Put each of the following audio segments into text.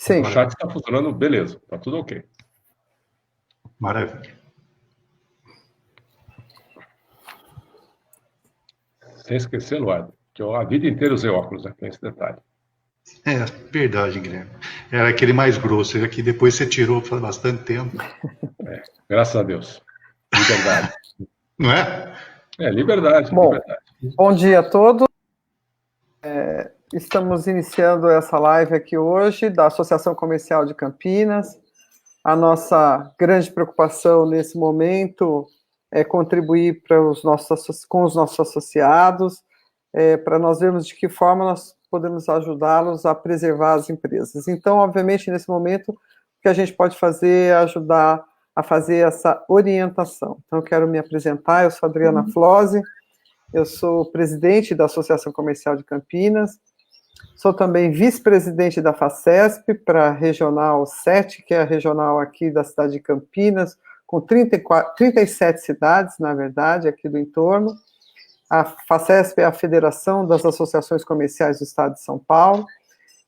Sim. O chat está funcionando, beleza, está tudo ok. Maravilha. Sem esquecer, Eduardo, que eu a vida inteira usei óculos, né? Tem esse detalhe. É, verdade, Guilherme. Era aquele mais grosso, que depois você tirou faz bastante tempo. Graças a Deus. Liberdade. Não é? Liberdade, Bom, liberdade. bom dia a todos. Estamos iniciando essa live aqui hoje da Associação Comercial de Campinas. A nossa grande preocupação nesse momento é contribuir com os nossos associados, para nós vermos de que forma nós podemos ajudá-los a preservar as empresas. Então, obviamente, nesse momento, o que a gente pode fazer é ajudar a fazer essa orientação. Então, eu quero me apresentar, eu sou Adriana Flose, eu sou presidente da Associação Comercial de Campinas, sou também vice-presidente da FACESP para a Regional 7, que é a regional aqui da cidade de Campinas, com 37 cidades, na verdade, aqui do entorno. A FACESP é a Federação das Associações Comerciais do Estado de São Paulo.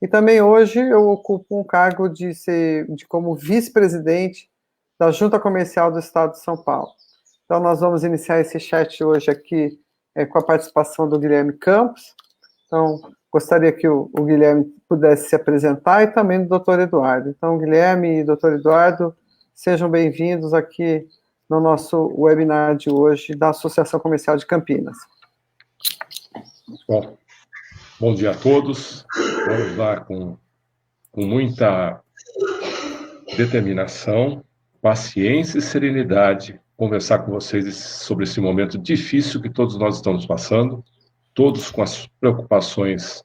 E também hoje eu ocupo um cargo como vice-presidente da Junta Comercial do Estado de São Paulo. Então, nós vamos iniciar esse chat hoje aqui com a participação do Guilherme Campos. Então, gostaria que o Guilherme pudesse se apresentar e também do Dr. Eduardo. Então, Guilherme e Dr. Eduardo, sejam bem-vindos aqui no nosso webinar de hoje da Associação Comercial de Campinas. Bom dia a todos. Vamos lá com muita determinação, paciência e serenidade conversar com vocês sobre esse momento difícil que todos nós estamos passando, todos com as preocupações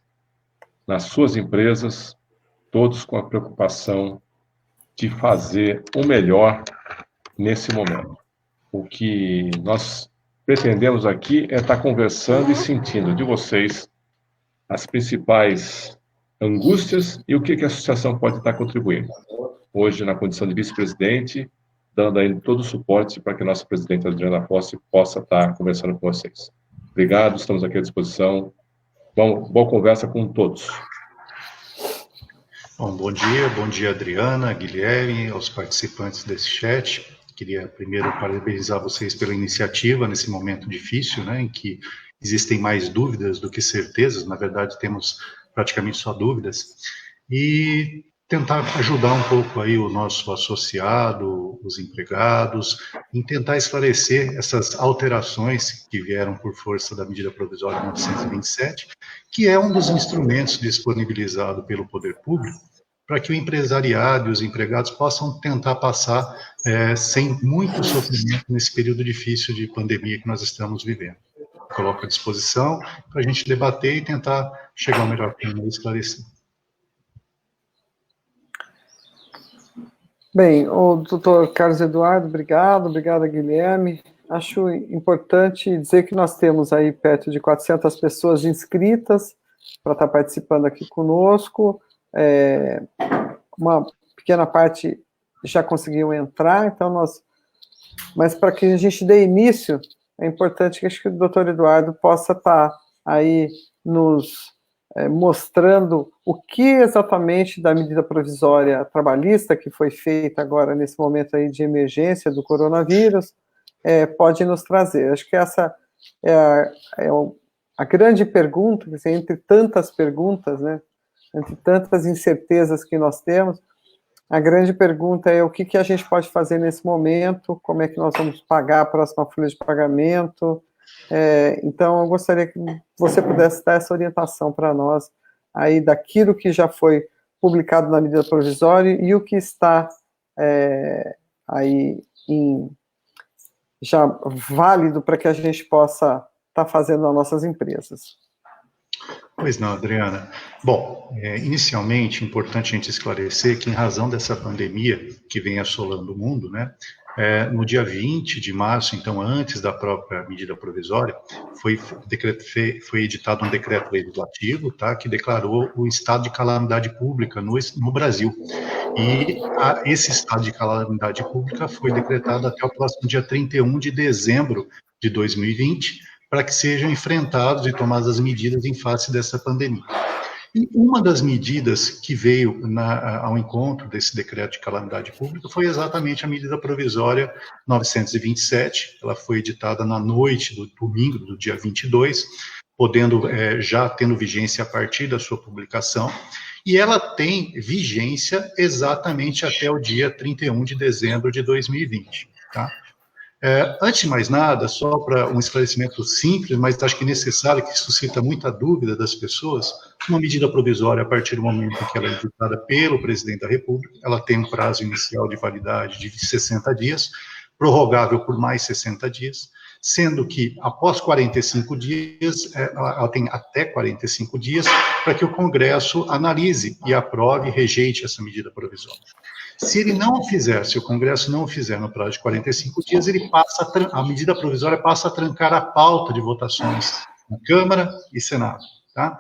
nas suas empresas, todos com a preocupação de fazer o melhor nesse momento. O que nós pretendemos aqui é estar conversando e sentindo de vocês as principais angústias e o que a associação pode estar contribuindo. Hoje, na condição de vice-presidente, dando aí todo o suporte para que a nossa presidente Adriana Flose possa estar conversando com vocês. Obrigado, estamos aqui à disposição. Boa conversa com todos. Bom dia Adriana, Guilherme, aos participantes desse chat. Queria primeiro parabenizar vocês pela iniciativa nesse momento difícil, né, em que existem mais dúvidas do que certezas. Na verdade, temos praticamente só dúvidas. E tentar ajudar um pouco aí o nosso associado, os empregados, em tentar esclarecer essas alterações que vieram por força da medida provisória 927, que é um dos instrumentos disponibilizado pelo poder público para que o empresariado e os empregados possam tentar passar sem muito sofrimento nesse período difícil de pandemia que nós estamos vivendo. Coloco à disposição para a gente debater e tentar chegar ao melhor caminho e esclarecer. Bem, o doutor Carlos Eduardo, obrigado, Guilherme. Acho importante dizer que nós temos aí perto de 400 pessoas inscritas para estar participando aqui conosco. Uma pequena parte já conseguiu entrar, então mas para que a gente dê início, é importante que o doutor Eduardo possa estar aí nos mostrando o que exatamente da medida provisória trabalhista que foi feita agora nesse momento aí de emergência do coronavírus pode nos trazer. Acho que essa é a grande pergunta, quer dizer, entre tantas perguntas, né, entre tantas incertezas que nós temos, a grande pergunta é o que a gente pode fazer nesse momento, como é que nós vamos pagar a próxima folha de pagamento. Então, eu gostaria que você pudesse dar essa orientação para nós, aí daquilo que já foi publicado na medida provisória e o que está aí já válido para que a gente possa estar fazendo nas nossas empresas. Pois não, Adriana. Bom, inicialmente, é importante a gente esclarecer que, em razão dessa pandemia que vem assolando o mundo, né, no dia 20 de março, então antes da própria medida provisória, foi editado um decreto legislativo, tá, que declarou o estado de calamidade pública no Brasil. E esse estado de calamidade pública foi decretado até o próximo dia 31 de dezembro de 2020, para que sejam enfrentados e tomadas as medidas em face dessa pandemia. E uma das medidas que veio ao encontro desse decreto de calamidade pública foi exatamente a medida provisória 927. Ela foi editada na noite do domingo, do dia 22, podendo já tendo vigência a partir da sua publicação, e ela tem vigência exatamente até o dia 31 de dezembro de 2020, tá? Antes de mais nada, só para um esclarecimento simples, mas acho que necessário, que suscita muita dúvida das pessoas, uma medida provisória, a partir do momento em que ela é editada pelo presidente da República, ela tem um prazo inicial de validade de 60 dias, prorrogável por mais 60 dias, sendo que, após 45 dias, ela tem até 45 dias para que o Congresso analise e aprove e rejeite essa medida provisória. Se ele não fizer, se o Congresso não fizer no prazo de 45 dias, a medida provisória passa a trancar a pauta de votações na Câmara e Senado. Tá?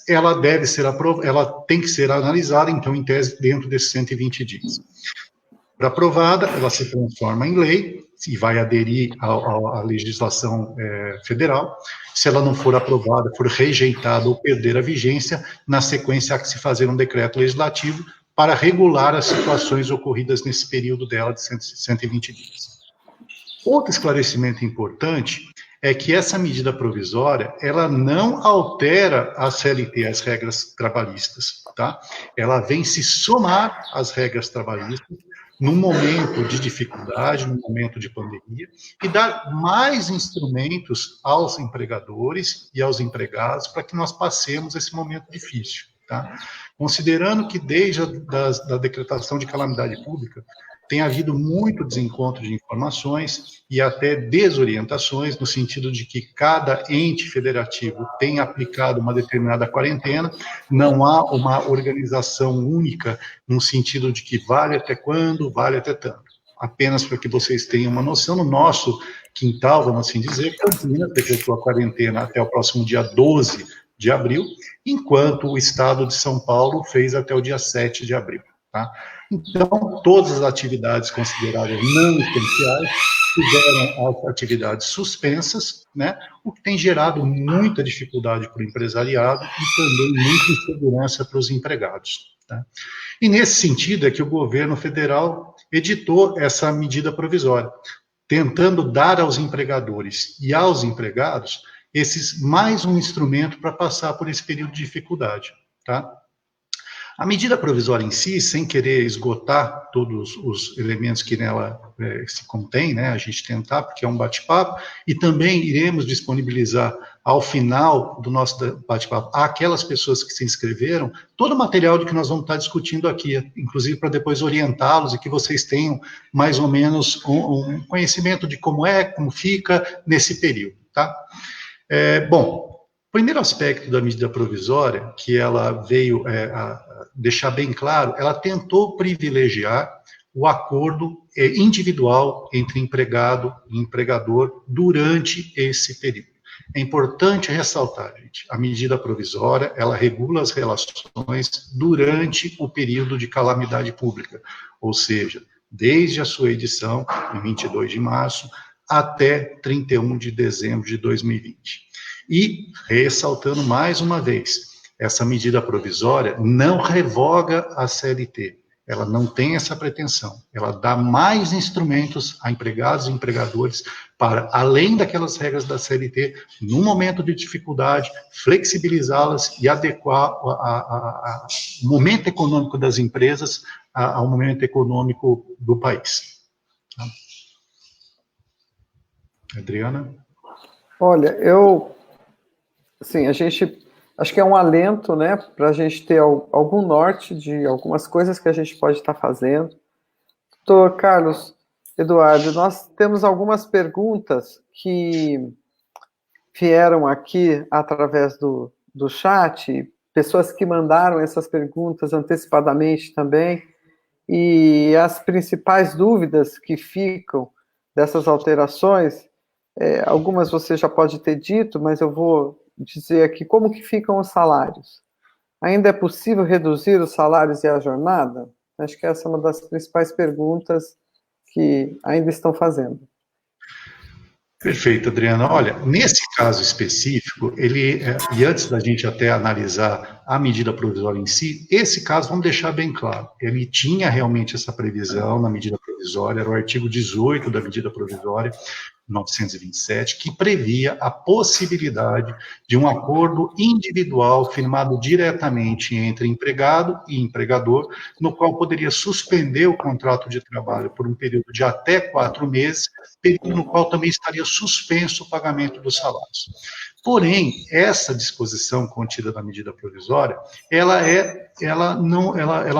Ela tem que ser analisada, então, em tese, dentro desses 120 dias. Para aprovada, ela se transforma em lei e vai aderir à legislação federal. Se ela não for aprovada, for rejeitada ou perder a vigência, na sequência há que se fazer um decreto legislativo para regular as situações ocorridas nesse período dela de 120 dias. Outro esclarecimento importante é que essa medida provisória, ela não altera a CLT, as regras trabalhistas, tá? Ela vem se somar às regras trabalhistas num momento de dificuldade, num momento de pandemia, e dar mais instrumentos aos empregadores e aos empregados para que nós passemos esse momento difícil. Tá? Considerando que desde a decretação de calamidade pública tem havido muito desencontro de informações e até desorientações, no sentido de que cada ente federativo tem aplicado uma determinada quarentena, não há uma organização única, no sentido de que vale até quando, vale até tanto. Apenas para que vocês tenham uma noção, no nosso quintal, vamos assim dizer, Campinas decretou a quarentena até o próximo dia 12 de abril, enquanto o estado de São Paulo fez até o dia 7 de abril. Tá? Então, todas as atividades consideradas não essenciais tiveram as atividades suspensas, né, o que tem gerado muita dificuldade para o empresariado e também muita insegurança para os empregados. Tá? E nesse sentido é que o governo federal editou essa medida provisória, tentando dar aos empregadores e aos empregados mais um instrumento para passar por esse período de dificuldade, tá? A medida provisória em si, sem querer esgotar todos os elementos que nela se contém, né, a gente tentar, porque é um bate-papo, e também iremos disponibilizar ao final do nosso bate-papo àquelas pessoas que se inscreveram, todo o material de que nós vamos estar discutindo aqui, inclusive para depois orientá-los e que vocês tenham mais ou menos um conhecimento de como fica nesse período, tá? Bom, o primeiro aspecto da medida provisória, que ela veio a deixar bem claro, ela tentou privilegiar o acordo individual entre empregado e empregador durante esse período. É importante ressaltar, gente, a medida provisória, ela regula as relações durante o período de calamidade pública, ou seja, desde a sua edição, em 22 de março, até 31 de dezembro de 2020. E, ressaltando mais uma vez, essa medida provisória não revoga a CLT, ela não tem essa pretensão, ela dá mais instrumentos a empregados e empregadores para, além daquelas regras da CLT, no momento de dificuldade, flexibilizá-las e adequar o momento econômico das empresas ao momento econômico do país. Adriana? Olha, assim, acho que é um alento, né, para a gente ter algum norte de algumas coisas que a gente pode estar fazendo. Doutor Carlos Eduardo, nós temos algumas perguntas que vieram aqui através do chat, pessoas que mandaram essas perguntas antecipadamente também, e as principais dúvidas que ficam dessas alterações, algumas você já pode ter dito, mas eu vou dizer aqui como que ficam os salários. Ainda é possível reduzir os salários e a jornada? Acho que essa é uma das principais perguntas que ainda estão fazendo. Perfeito, Adriana. Olha, nesse caso específico, e antes da gente até analisar a medida provisória em si, esse caso, vamos deixar bem claro, ele tinha realmente essa previsão na medida provisória, era o artigo 18 da medida provisória, 927, que previa a possibilidade de um acordo individual firmado diretamente entre empregado e empregador, no qual poderia suspender o contrato de trabalho por um período de até 4 meses, período no qual também estaria suspenso o pagamento dos salários. Porém, essa disposição contida na medida provisória, ela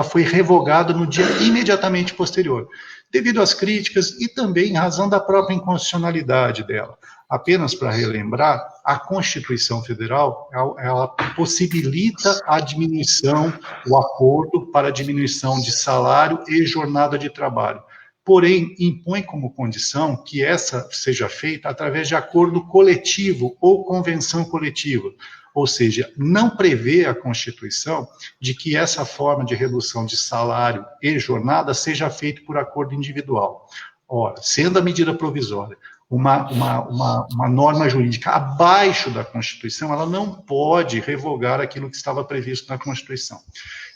foi revogada no dia imediatamente posterior, devido às críticas e também em razão da própria inconstitucionalidade dela. Apenas para relembrar, a Constituição Federal, ela possibilita a diminuição, o acordo para a diminuição de salário e jornada de trabalho. Porém, impõe como condição que essa seja feita através de acordo coletivo ou convenção coletiva. Ou seja, não prevê a Constituição de que essa forma de redução de salário e jornada seja feita por acordo individual. Ora, sendo a medida provisória uma norma jurídica abaixo da Constituição, ela não pode revogar aquilo que estava previsto na Constituição.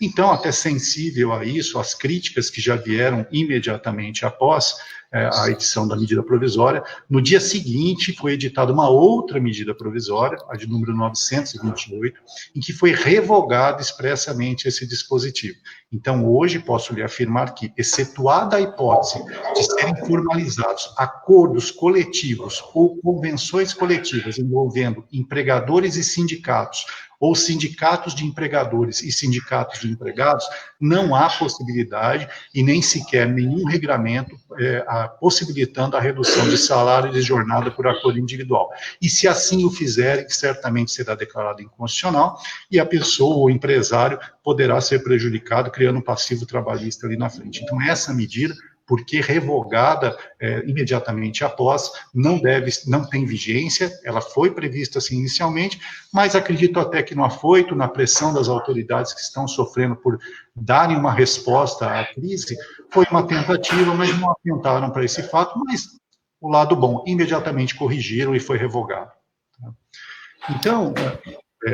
Então, até sensível a isso, as críticas que já vieram imediatamente após a edição da medida provisória, no dia seguinte foi editada uma outra medida provisória, a de número 928, em que foi revogado expressamente esse dispositivo. Então, hoje, posso lhe afirmar que, excetuada a hipótese de serem formalizados acordos coletivos ou convenções coletivas envolvendo empregadores e sindicatos, ou sindicatos de empregadores e sindicatos de empregados, não há possibilidade e nem sequer nenhum regramento possibilitando a redução de salário e de jornada por acordo individual. E se assim o fizerem, certamente será declarado inconstitucional e a pessoa, o empresário, poderá ser prejudicado, criando um passivo trabalhista ali na frente. Então, essa medida, porque revogada imediatamente após, não tem vigência, ela foi prevista assim inicialmente, mas acredito até que no afoito, na pressão das autoridades que estão sofrendo por darem uma resposta à crise, foi uma tentativa, mas não atentaram para esse fato, mas o lado bom, imediatamente corrigiram e foi revogado. Então,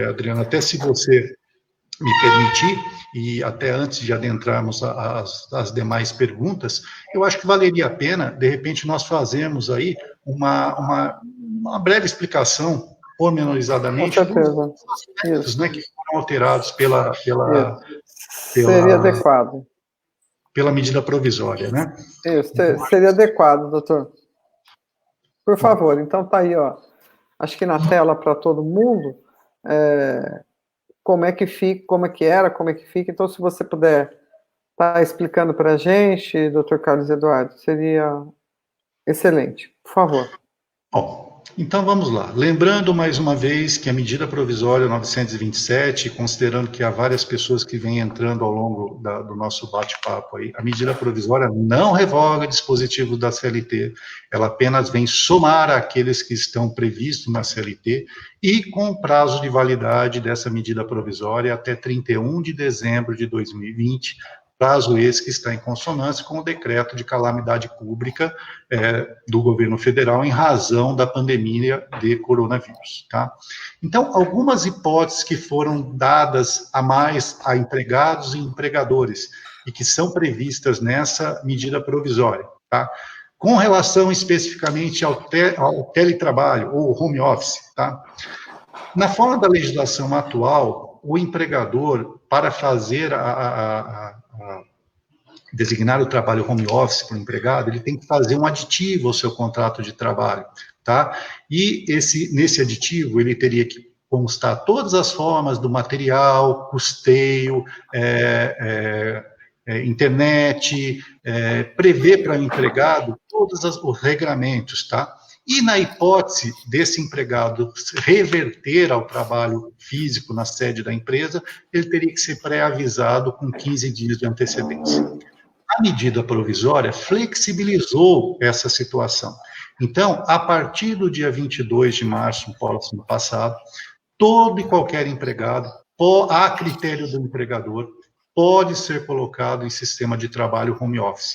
Adriana, até se você me permitir, e até antes de adentrarmos as demais perguntas, eu acho que valeria a pena, de repente, nós fazermos aí uma breve explicação, pormenorizadamente, dos aspectos, né, que foram alterados seria adequado. Pela medida provisória, né? Isso, seria adequado, doutor. Por favor, então tá aí, ó, acho que na tela para todo mundo, como é que fica, como é que era, como é que fica. Então, se você puder estar explicando para a gente, doutor Carlos Eduardo, seria excelente. Por favor. Bom, então vamos lá. Lembrando mais uma vez que a medida provisória 927, considerando que há várias pessoas que vêm entrando ao longo do nosso bate-papo aí, a medida provisória não revoga dispositivos da CLT, ela apenas vem somar aqueles que estão previstos na CLT e com prazo de validade dessa medida provisória até 31 de dezembro de 2020, prazo esse que está em consonância com o decreto de calamidade pública do governo federal em razão da pandemia de coronavírus, tá? Então, algumas hipóteses que foram dadas a mais a empregados e empregadores e que são previstas nessa medida provisória, tá? Com relação especificamente ao teletrabalho ou home office, tá? Na forma da legislação atual, o empregador, para fazer designar o trabalho home office para o empregado, ele tem que fazer um aditivo ao seu contrato de trabalho, tá? E nesse aditivo, ele teria que constar todas as formas do material, custeio, internet, prever para o empregado todos os regramentos, tá? E na hipótese desse empregado reverter ao trabalho físico na sede da empresa, ele teria que ser pré-avisado com 15 dias de antecedência. A medida provisória flexibilizou essa situação. Então, a partir do dia 22 de março, próximo passado, todo e qualquer empregado, a critério do empregador, pode ser colocado em sistema de trabalho home office.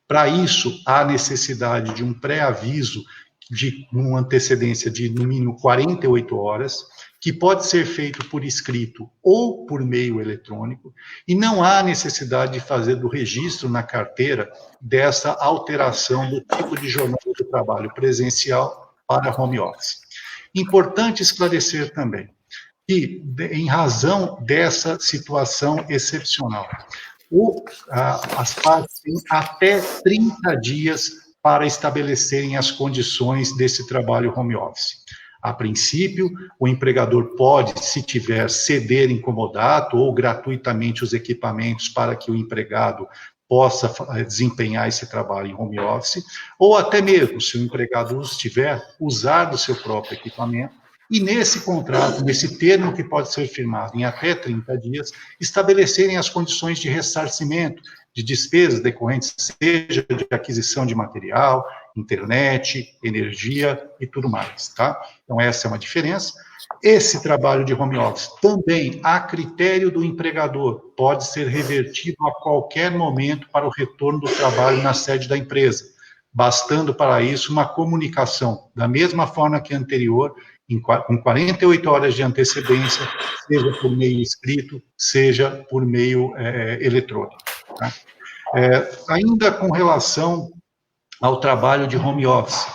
Para isso, há necessidade de um pré-aviso de uma antecedência de, no mínimo, 48 horas, que pode ser feito por escrito ou por meio eletrônico, e não há necessidade de fazer do registro na carteira dessa alteração do tipo de jornada de trabalho presencial para home office. Importante esclarecer também que, em razão dessa situação excepcional, as partes têm até 30 dias para estabelecerem as condições desse trabalho home office. A princípio, o empregador pode, se tiver, ceder em comodato ou gratuitamente os equipamentos para que o empregado possa desempenhar esse trabalho em home office, ou até mesmo, se o empregado os tiver, usar do seu próprio equipamento, e nesse contrato, nesse termo que pode ser firmado em até 30 dias, estabelecerem as condições de ressarcimento de despesas decorrentes, seja de aquisição de material, internet, energia e tudo mais, tá? Então, essa é uma diferença. Esse trabalho de home office também, a critério do empregador, pode ser revertido a qualquer momento para o retorno do trabalho na sede da empresa, bastando para isso uma comunicação, da mesma forma que a anterior, com 48 horas de antecedência, seja por meio escrito, seja por meio eletrônico. Tá? Ainda com relação ao trabalho de home office,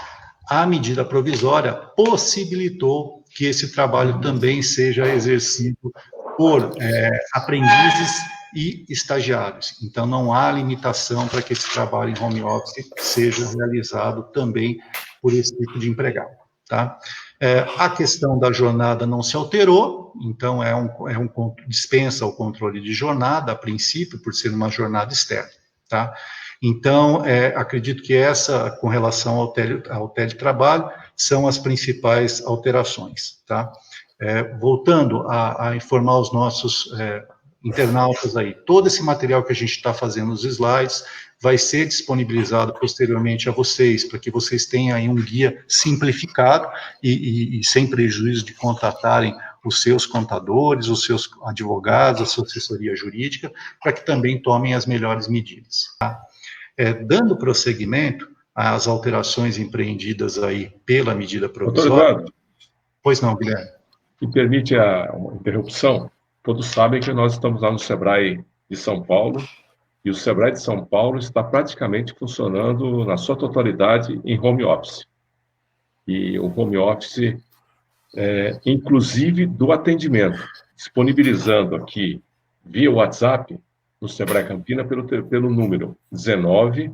a medida provisória possibilitou que esse trabalho também seja exercido por aprendizes e estagiários. Então, não há limitação para que esse trabalho em home office seja realizado também por esse tipo de empregado. Tá? A questão da jornada não se alterou, então dispensa o controle de jornada, a princípio, por ser uma jornada externa. Tá? Então, acredito que essa, com relação ao teletrabalho, são as principais alterações. Tá? Voltando a informar os nossos internautas aí, todo esse material que a gente está fazendo nos slides vai ser disponibilizado posteriormente a vocês, para que vocês tenham aí um guia simplificado e sem prejuízo de contratarem os seus contadores, os seus advogados, a sua assessoria jurídica, para que também tomem as melhores medidas. Tá? Dando prosseguimento às alterações empreendidas aí pela medida provisória... Doutor Eduardo, pois não, Guilherme. Me permite uma interrupção? Todos sabem que nós estamos lá no Sebrae de São Paulo, e o Sebrae de São Paulo está praticamente funcionando na sua totalidade em home office. E o home office, inclusive do atendimento, disponibilizando aqui via WhatsApp, no Sebrae Campina, pelo número 19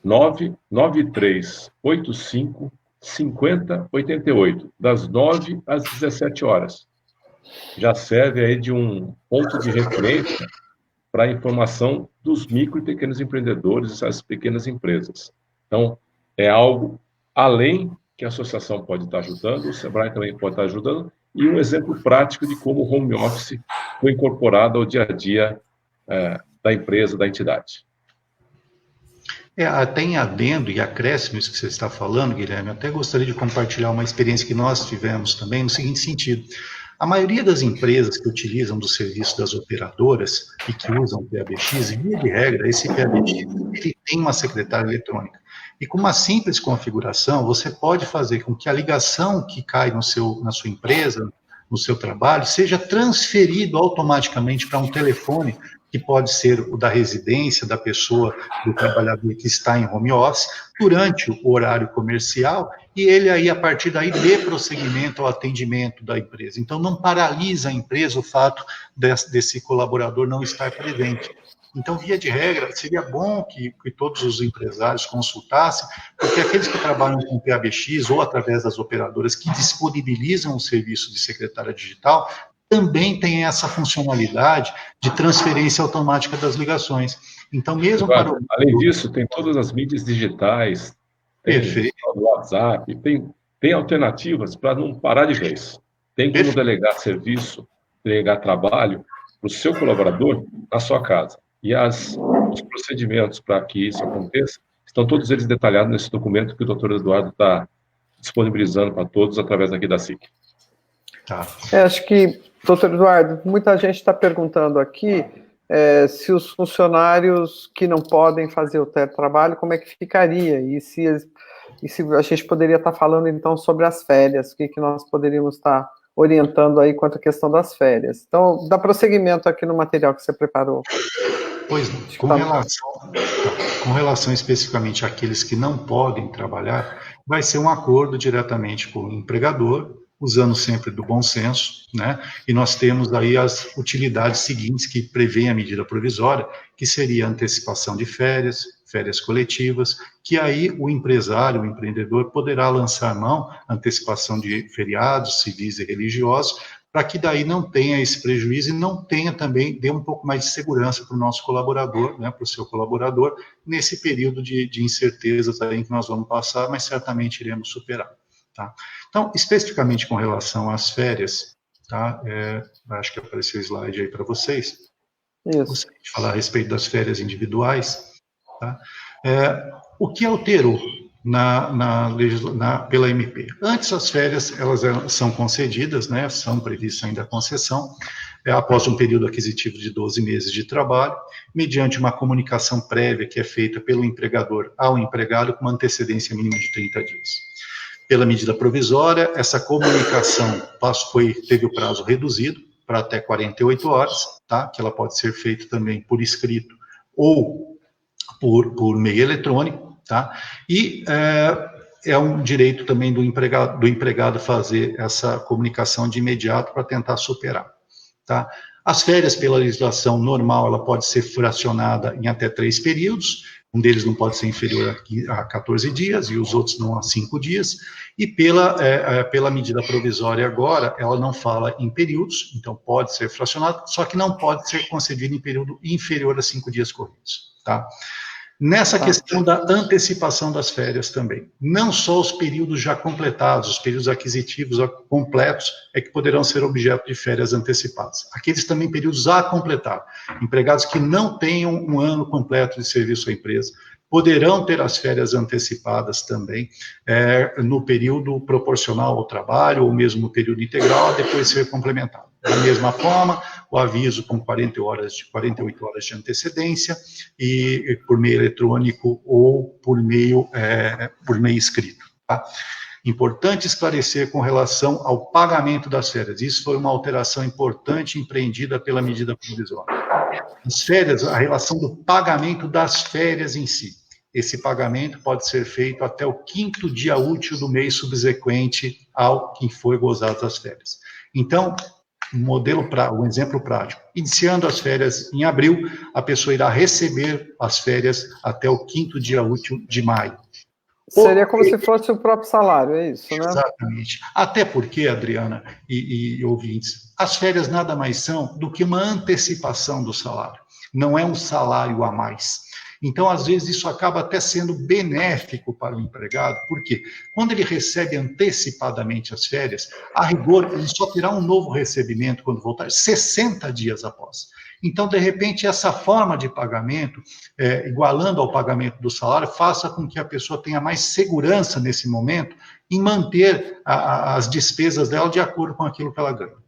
99385 5088, das 9 às 17 horas. Já serve aí de um ponto de referência para a informação dos micro e pequenos empreendedores, essas pequenas empresas. Então, é algo além que a associação pode estar ajudando, o Sebrae também pode estar ajudando, e um exemplo prático de como o home office foi incorporado ao dia a dia da empresa, da entidade. Tem adendo e acréscimo isso que você está falando, Guilherme. Eu até gostaria de compartilhar uma experiência que nós tivemos também, no seguinte sentido. A maioria das empresas que utilizam do serviço das operadoras e que usam o PABX, via de regra, esse PABX ele tem uma secretária eletrônica. E com uma simples configuração, você pode fazer com que a ligação que cai na sua empresa, no seu trabalho, seja transferido automaticamente para um telefone, que pode ser o da residência da pessoa, do trabalhador que está em home office, durante o horário comercial, e ele aí, a partir daí, dê prosseguimento ao atendimento da empresa. Então, não paralisa a empresa o fato desse colaborador não estar presente. Então, via de regra, seria bom que todos os empresários consultassem, porque aqueles que trabalham com PABX ou através das operadoras que disponibilizam o serviço de secretária digital, também tem essa funcionalidade de transferência automática das ligações. Então, mesmo para além disso, tem todas as mídias digitais, tem o WhatsApp, tem alternativas para não parar de vez. Tem como delegar serviço, delegar trabalho para o seu colaborador na sua casa. E os procedimentos para que isso aconteça, estão todos eles detalhados nesse documento que o doutor Eduardo está disponibilizando para todos através aqui da SIC. Tá. Acho que, doutor Eduardo, muita gente está perguntando aqui se os funcionários que não podem fazer o teletrabalho, como é que ficaria? E se eles E se a gente poderia estar falando, então, sobre as férias, o que nós poderíamos estar orientando aí quanto à questão das férias. Então, dá prosseguimento aqui no material que você preparou. Pois não. Com relação especificamente àqueles que não podem trabalhar, vai ser um acordo diretamente com o empregador, usando sempre do bom senso, né? E nós temos aí as utilidades seguintes que prevêem a medida provisória, que seria a antecipação de férias, férias coletivas, que aí o empresário, o empreendedor, poderá lançar mão, antecipação de feriados civis e religiosos, para que daí não tenha esse prejuízo e não tenha também, dê um pouco mais de segurança para o nosso colaborador, né, para o seu colaborador, nesse período de incertezas aí que nós vamos passar, mas certamente iremos superar. Tá? Então, especificamente com relação às férias, tá? Acho que apareceu o slide aí para vocês. Isso. Gostaria de falar a respeito das férias individuais. Tá? O que alterou pela MP? Antes, as férias elas são concedidas, né, são previstas ainda a concessão, após um período aquisitivo de 12 meses de trabalho, mediante uma comunicação prévia que é feita pelo empregador ao empregado com uma antecedência mínima de 30 dias. Pela medida provisória, essa comunicação teve o prazo reduzido para até 48 horas, tá? Que ela pode ser feita também por escrito ou por meio eletrônico, tá? E é um direito também do empregado fazer essa comunicação de imediato para tentar superar, tá? As férias, pela legislação normal, ela pode ser fracionada em até 3 períodos, um deles não pode ser inferior a 14 dias e os outros não a 5 dias, e pela medida provisória agora, ela não fala em períodos, então pode ser fracionado, só que não pode ser concedido em período inferior a 5 dias corridos, tá? Nessa questão da antecipação das férias também, não só os períodos já completados, os períodos aquisitivos completos, é que poderão ser objeto de férias antecipadas. Aqueles também períodos a completar, empregados que não tenham um ano completo de serviço à empresa, poderão ter as férias antecipadas também, no período proporcional ao trabalho, ou mesmo no período integral, a depois ser complementado. Da mesma forma, o aviso com 48 horas de antecedência, e por meio eletrônico ou por meio escrito. Tá? Importante esclarecer com relação ao pagamento das férias. Isso foi uma alteração importante empreendida pela medida provisória. As férias, a relação do pagamento das férias em si. Esse pagamento pode ser feito até o 5º dia útil do mês subsequente ao que foi gozado das férias. Então, um exemplo prático. Iniciando as férias em abril, a pessoa irá receber as férias até o 5º dia útil de maio. Seria como se fosse o próprio salário, é isso, né? Exatamente. Até porque, Adriana e ouvintes, as férias nada mais são do que uma antecipação do salário. Não é um salário a mais. Então, às vezes, isso acaba até sendo benéfico para o empregado, porque quando ele recebe antecipadamente as férias, a rigor, ele só terá um novo recebimento quando voltar 60 dias após. Então, de repente, essa forma de pagamento, igualando ao pagamento do salário, faça com que a pessoa tenha mais segurança nesse momento em manter as despesas dela de acordo com aquilo que ela ganha.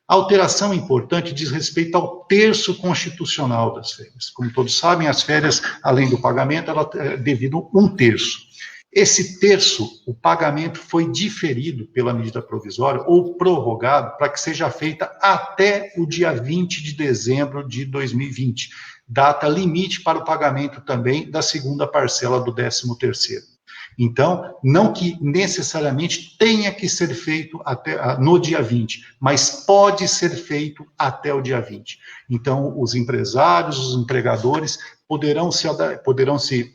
A alteração importante diz respeito ao terço constitucional das férias. Como todos sabem, as férias, além do pagamento, ela é devido a 1/3. Esse terço, o pagamento foi diferido pela medida provisória ou prorrogado para que seja feita até o dia 20 de dezembro de 2020, data limite para o pagamento também da segunda parcela do 13º. Então, não que necessariamente tenha que ser feito no dia 20, mas pode ser feito até o dia 20. Então, os empresários, os empregadores poderão se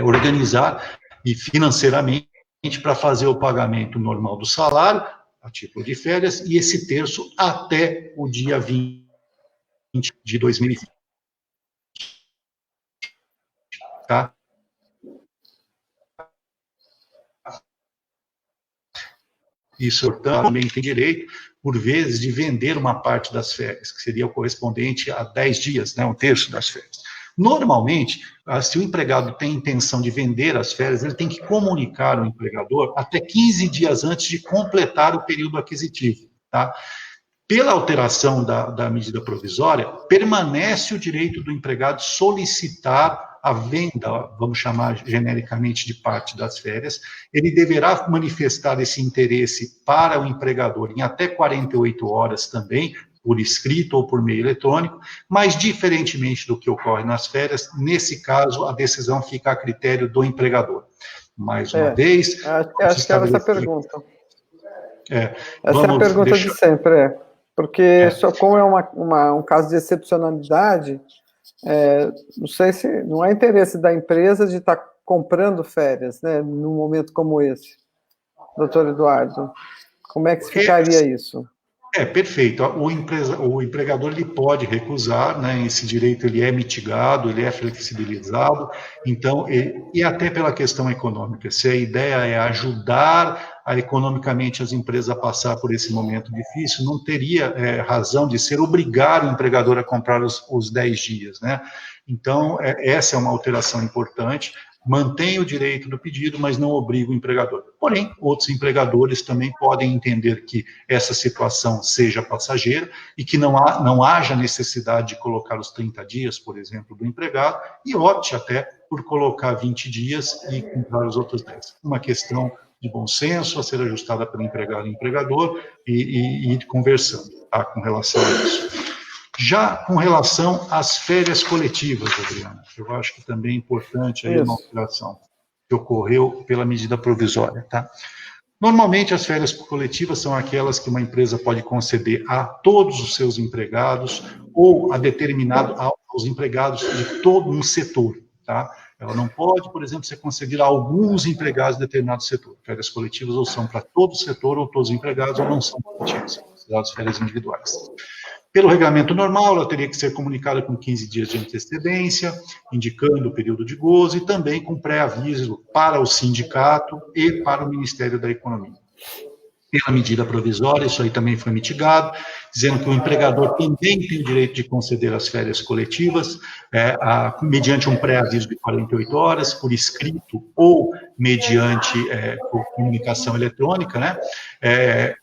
organizar e financeiramente para fazer o pagamento normal do salário, a título de férias, e esse terço até o dia 20 de 2020. Tá? Isso, portanto, também tem direito, por vezes, de vender uma parte das férias, que seria o correspondente a 10 dias, né, 1/3 das férias. Normalmente, se o empregado tem intenção de vender as férias, ele tem que comunicar ao empregador até 15 dias antes de completar o período aquisitivo, tá? Pela alteração da medida provisória, permanece o direito do empregado solicitar a venda, vamos chamar genericamente de parte das férias, ele deverá manifestar esse interesse para o empregador em até 48 horas também, por escrito ou por meio eletrônico, mas diferentemente do que ocorre nas férias, nesse caso a decisão fica a critério do empregador. Mais uma vez... Acho que era essa a pergunta. Essa é a pergunta de sempre, porque como é um caso de excepcionalidade, não sei se não há interesse da empresa de estar comprando férias, né, num momento como esse. Doutor Eduardo, como é que ficaria isso? Perfeito. O empregador ele pode recusar, né? Esse direito ele é mitigado, ele é flexibilizado. Então, e até pela questão econômica, se a ideia é ajudar economicamente as empresas a passar por esse momento difícil, não teria razão de ser obrigar o empregador a comprar os 10 dias, né? Então, essa é uma alteração importante. Mantém o direito do pedido, mas não obriga o empregador. Porém, outros empregadores também podem entender que essa situação seja passageira e que não haja necessidade de colocar os 30 dias, por exemplo, do empregado, e opte até por colocar 20 dias e comprar os outros 10. Uma questão de bom senso a ser ajustada pelo empregado e empregador e ir conversando, tá, com relação a isso. Já com relação às férias coletivas, Adriana, eu acho que também é importante aí uma alteração que ocorreu pela medida provisória, tá? Normalmente, as férias coletivas são aquelas que uma empresa pode conceder a todos os seus empregados ou a aos empregados de todo um setor, tá? Ela não pode, por exemplo, ser concedida a alguns empregados de determinado setor. Férias coletivas ou são para todo o setor ou todos os empregados ou não são coletivas, são consideradas férias individuais. Pelo regulamento normal, ela teria que ser comunicada com 15 dias de antecedência, indicando o período de gozo e também com pré-aviso para o sindicato e para o Ministério da Economia. Pela medida provisória, isso aí também foi mitigado, dizendo que o empregador também tem o direito de conceder as férias coletivas, mediante um pré-aviso de 48 horas, por escrito ou mediante por comunicação eletrônica, né?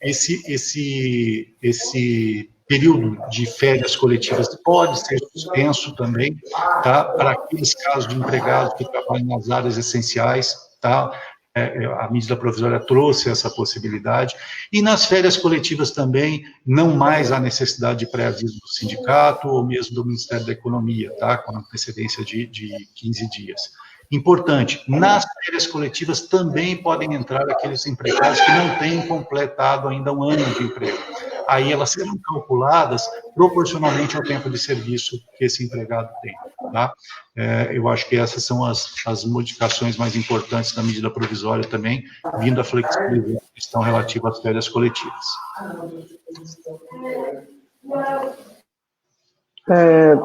Esse período de férias coletivas pode ser suspenso também, tá? Para aqueles casos de empregados que trabalham nas áreas essenciais, tá? A medida provisória trouxe essa possibilidade. E nas férias coletivas também, não mais há necessidade de pré-aviso do sindicato ou mesmo do Ministério da Economia, tá? Com antecedência de 15 dias. Importante, nas férias coletivas também podem entrar aqueles empregados que não têm completado ainda um ano de emprego. Aí elas serão calculadas proporcionalmente ao tempo de serviço que esse empregado tem, tá? Eu acho que essas são as modificações mais importantes da medida provisória também, vindo a flexibilizar a questão relativa às férias coletivas.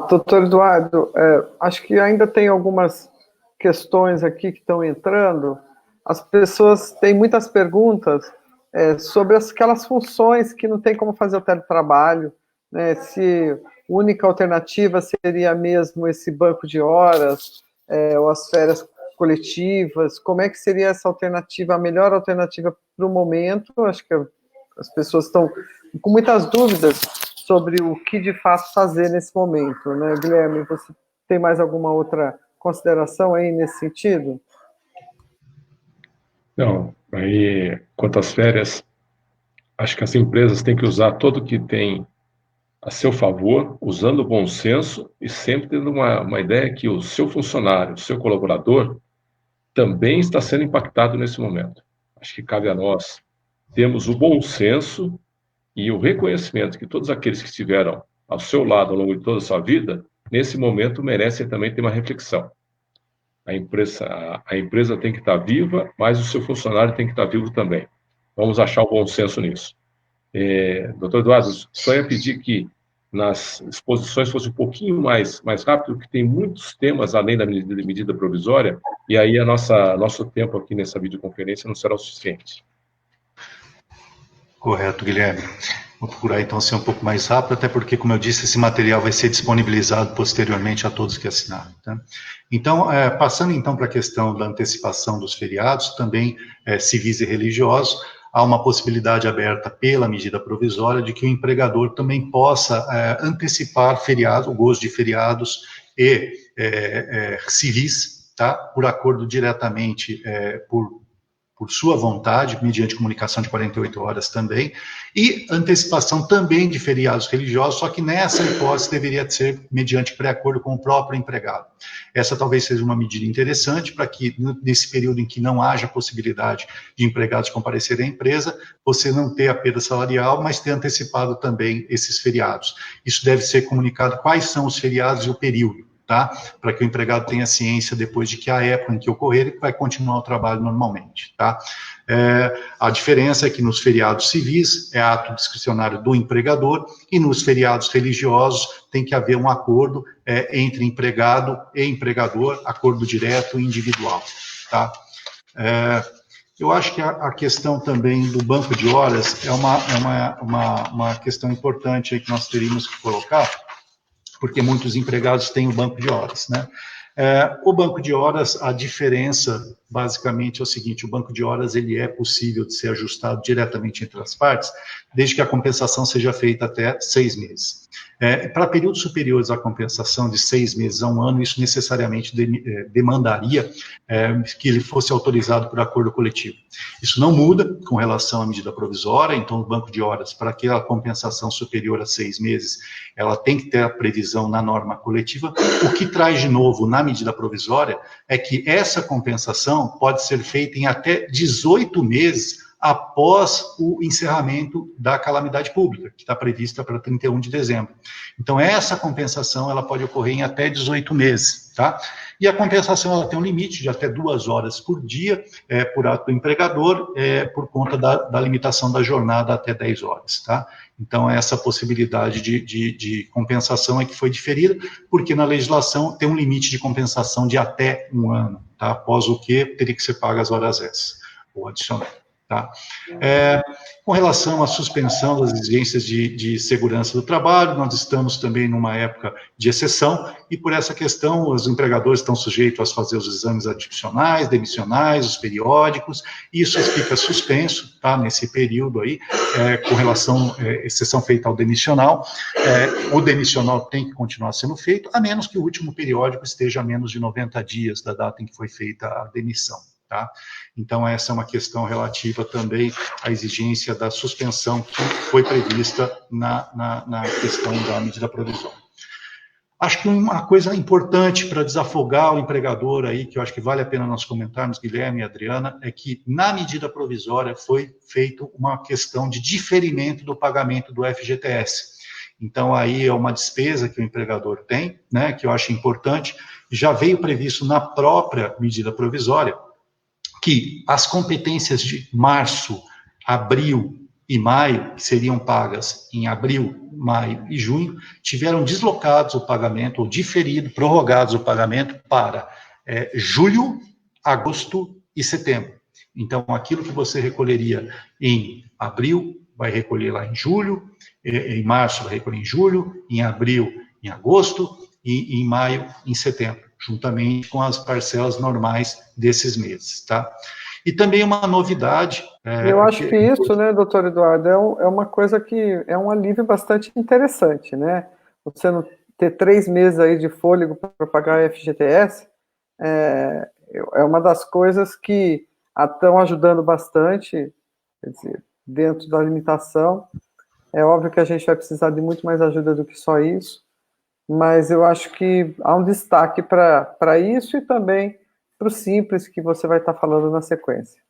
Doutor Eduardo, acho que ainda tem algumas questões aqui que estão entrando. As pessoas têm muitas perguntas sobre aquelas funções que não tem como fazer o teletrabalho, né? Se a única alternativa seria mesmo esse banco de horas, ou as férias coletivas, como é que seria essa alternativa, a melhor alternativa para o momento? Acho que as pessoas estão com muitas dúvidas sobre o que de fato fazer nesse momento, né? Guilherme, você tem mais alguma outra consideração aí nesse sentido? Não, aí, quanto às férias, acho que as empresas têm que usar tudo o que tem a seu favor, usando o bom senso e sempre tendo uma ideia que o seu funcionário, o seu colaborador, também está sendo impactado nesse momento. Acho que cabe a nós termos o bom senso e o reconhecimento que todos aqueles que estiveram ao seu lado ao longo de toda a sua vida, nesse momento merecem também ter uma reflexão. A empresa tem que estar viva, mas o seu funcionário tem que estar vivo também. Vamos achar o bom senso nisso. Doutor Eduardo, só ia pedir que nas exposições fosse um pouquinho mais rápido, porque tem muitos temas além da medida provisória, e aí nosso tempo aqui nessa videoconferência não será o suficiente. Correto, Guilherme. Vou procurar, então, ser um pouco mais rápido, até porque, como eu disse, esse material vai ser disponibilizado posteriormente a todos que assinaram. Tá? Então, passando, então, para a questão da antecipação dos feriados, também civis e religiosos, há uma possibilidade aberta pela medida provisória de que o empregador também possa antecipar feriados, o gozo de feriados e civis, tá? Por acordo diretamente por sua vontade, mediante comunicação de 48 horas também, e antecipação também de feriados religiosos, só que nessa hipótese deveria ser mediante pré-acordo com o próprio empregado. Essa talvez seja uma medida interessante para que, nesse período em que não haja possibilidade de empregados comparecerem à empresa, você não ter a perda salarial, mas ter antecipado também esses feriados. Isso deve ser comunicado quais são os feriados e o período, tá? Para que o empregado tenha ciência depois de que a época em que ocorrer, ele vai continuar o trabalho normalmente, tá? A diferença é que nos feriados civis é ato discricionário do empregador e nos feriados religiosos tem que haver um acordo entre empregado e empregador, acordo direto e individual, tá? Eu acho que a questão também do banco de horas é uma questão importante aí que nós teríamos que colocar, porque muitos empregados têm o banco de horas, né? O banco de horas, a diferença, basicamente, é o seguinte: o banco de horas ele é possível de ser ajustado diretamente entre as partes, desde que a compensação seja feita até 6 meses. Para períodos superiores à compensação de 6 meses a 1 ano, isso necessariamente demandaria que ele fosse autorizado por acordo coletivo. Isso não muda com relação à medida provisória, então o banco de horas, para aquela compensação superior a 6 meses, ela tem que ter a previsão na norma coletiva. O que traz de novo na medida provisória é que essa compensação pode ser feita em até 18 meses após o encerramento da calamidade pública, que está prevista para 31 de dezembro. Então, essa compensação ela pode ocorrer em até 18 meses, tá? E a compensação ela tem um limite de até 2 horas por dia, por ato do empregador, por conta da limitação da jornada até 10 horas, tá? Então, essa possibilidade de compensação é que foi diferida, porque na legislação tem um limite de compensação de até 1 ano, tá? Após o que teria que ser paga as horas extras, ou adicional. Tá? Com relação à suspensão das exigências de segurança do trabalho, nós estamos também numa época de exceção, e por essa questão os empregadores estão sujeitos a fazer os exames adicionais, demissionais, os periódicos, e isso fica suspenso, tá, nesse período aí, com relação à exceção feita ao demissional. O demissional tem que continuar sendo feito, a menos que o último periódico esteja a menos de 90 dias da data em que foi feita a demissão. Tá? Então, essa é uma questão relativa também à exigência da suspensão que foi prevista na questão da medida provisória. Acho que uma coisa importante para desafogar o empregador aí, que eu acho que vale a pena nós comentarmos, Guilherme e Adriana, é que na medida provisória foi feita uma questão de diferimento do pagamento do FGTS. Então, aí é uma despesa que o empregador tem, né, que eu acho importante, já veio previsto na própria medida provisória, que as competências de março, abril e maio, que seriam pagas em abril, maio e junho, tiveram deslocados o pagamento, ou diferido, prorrogados o pagamento para julho, agosto e setembro. Então, aquilo que você recolheria em abril, vai recolher lá em julho, em março vai recolher em julho, em abril, em agosto e em maio, em setembro, juntamente com as parcelas normais desses meses, tá? E também uma novidade... Eu acho que isso, né, doutor Eduardo, é uma coisa que é um alívio bastante interessante, né? Você não ter 3 meses aí de fôlego para pagar FGTS é uma das coisas que estão ajudando bastante, quer dizer, dentro da limitação. É óbvio que a gente vai precisar de muito mais ajuda do que só isso, mas eu acho que há um destaque para isso e também para o Simples, que você vai estar falando na sequência.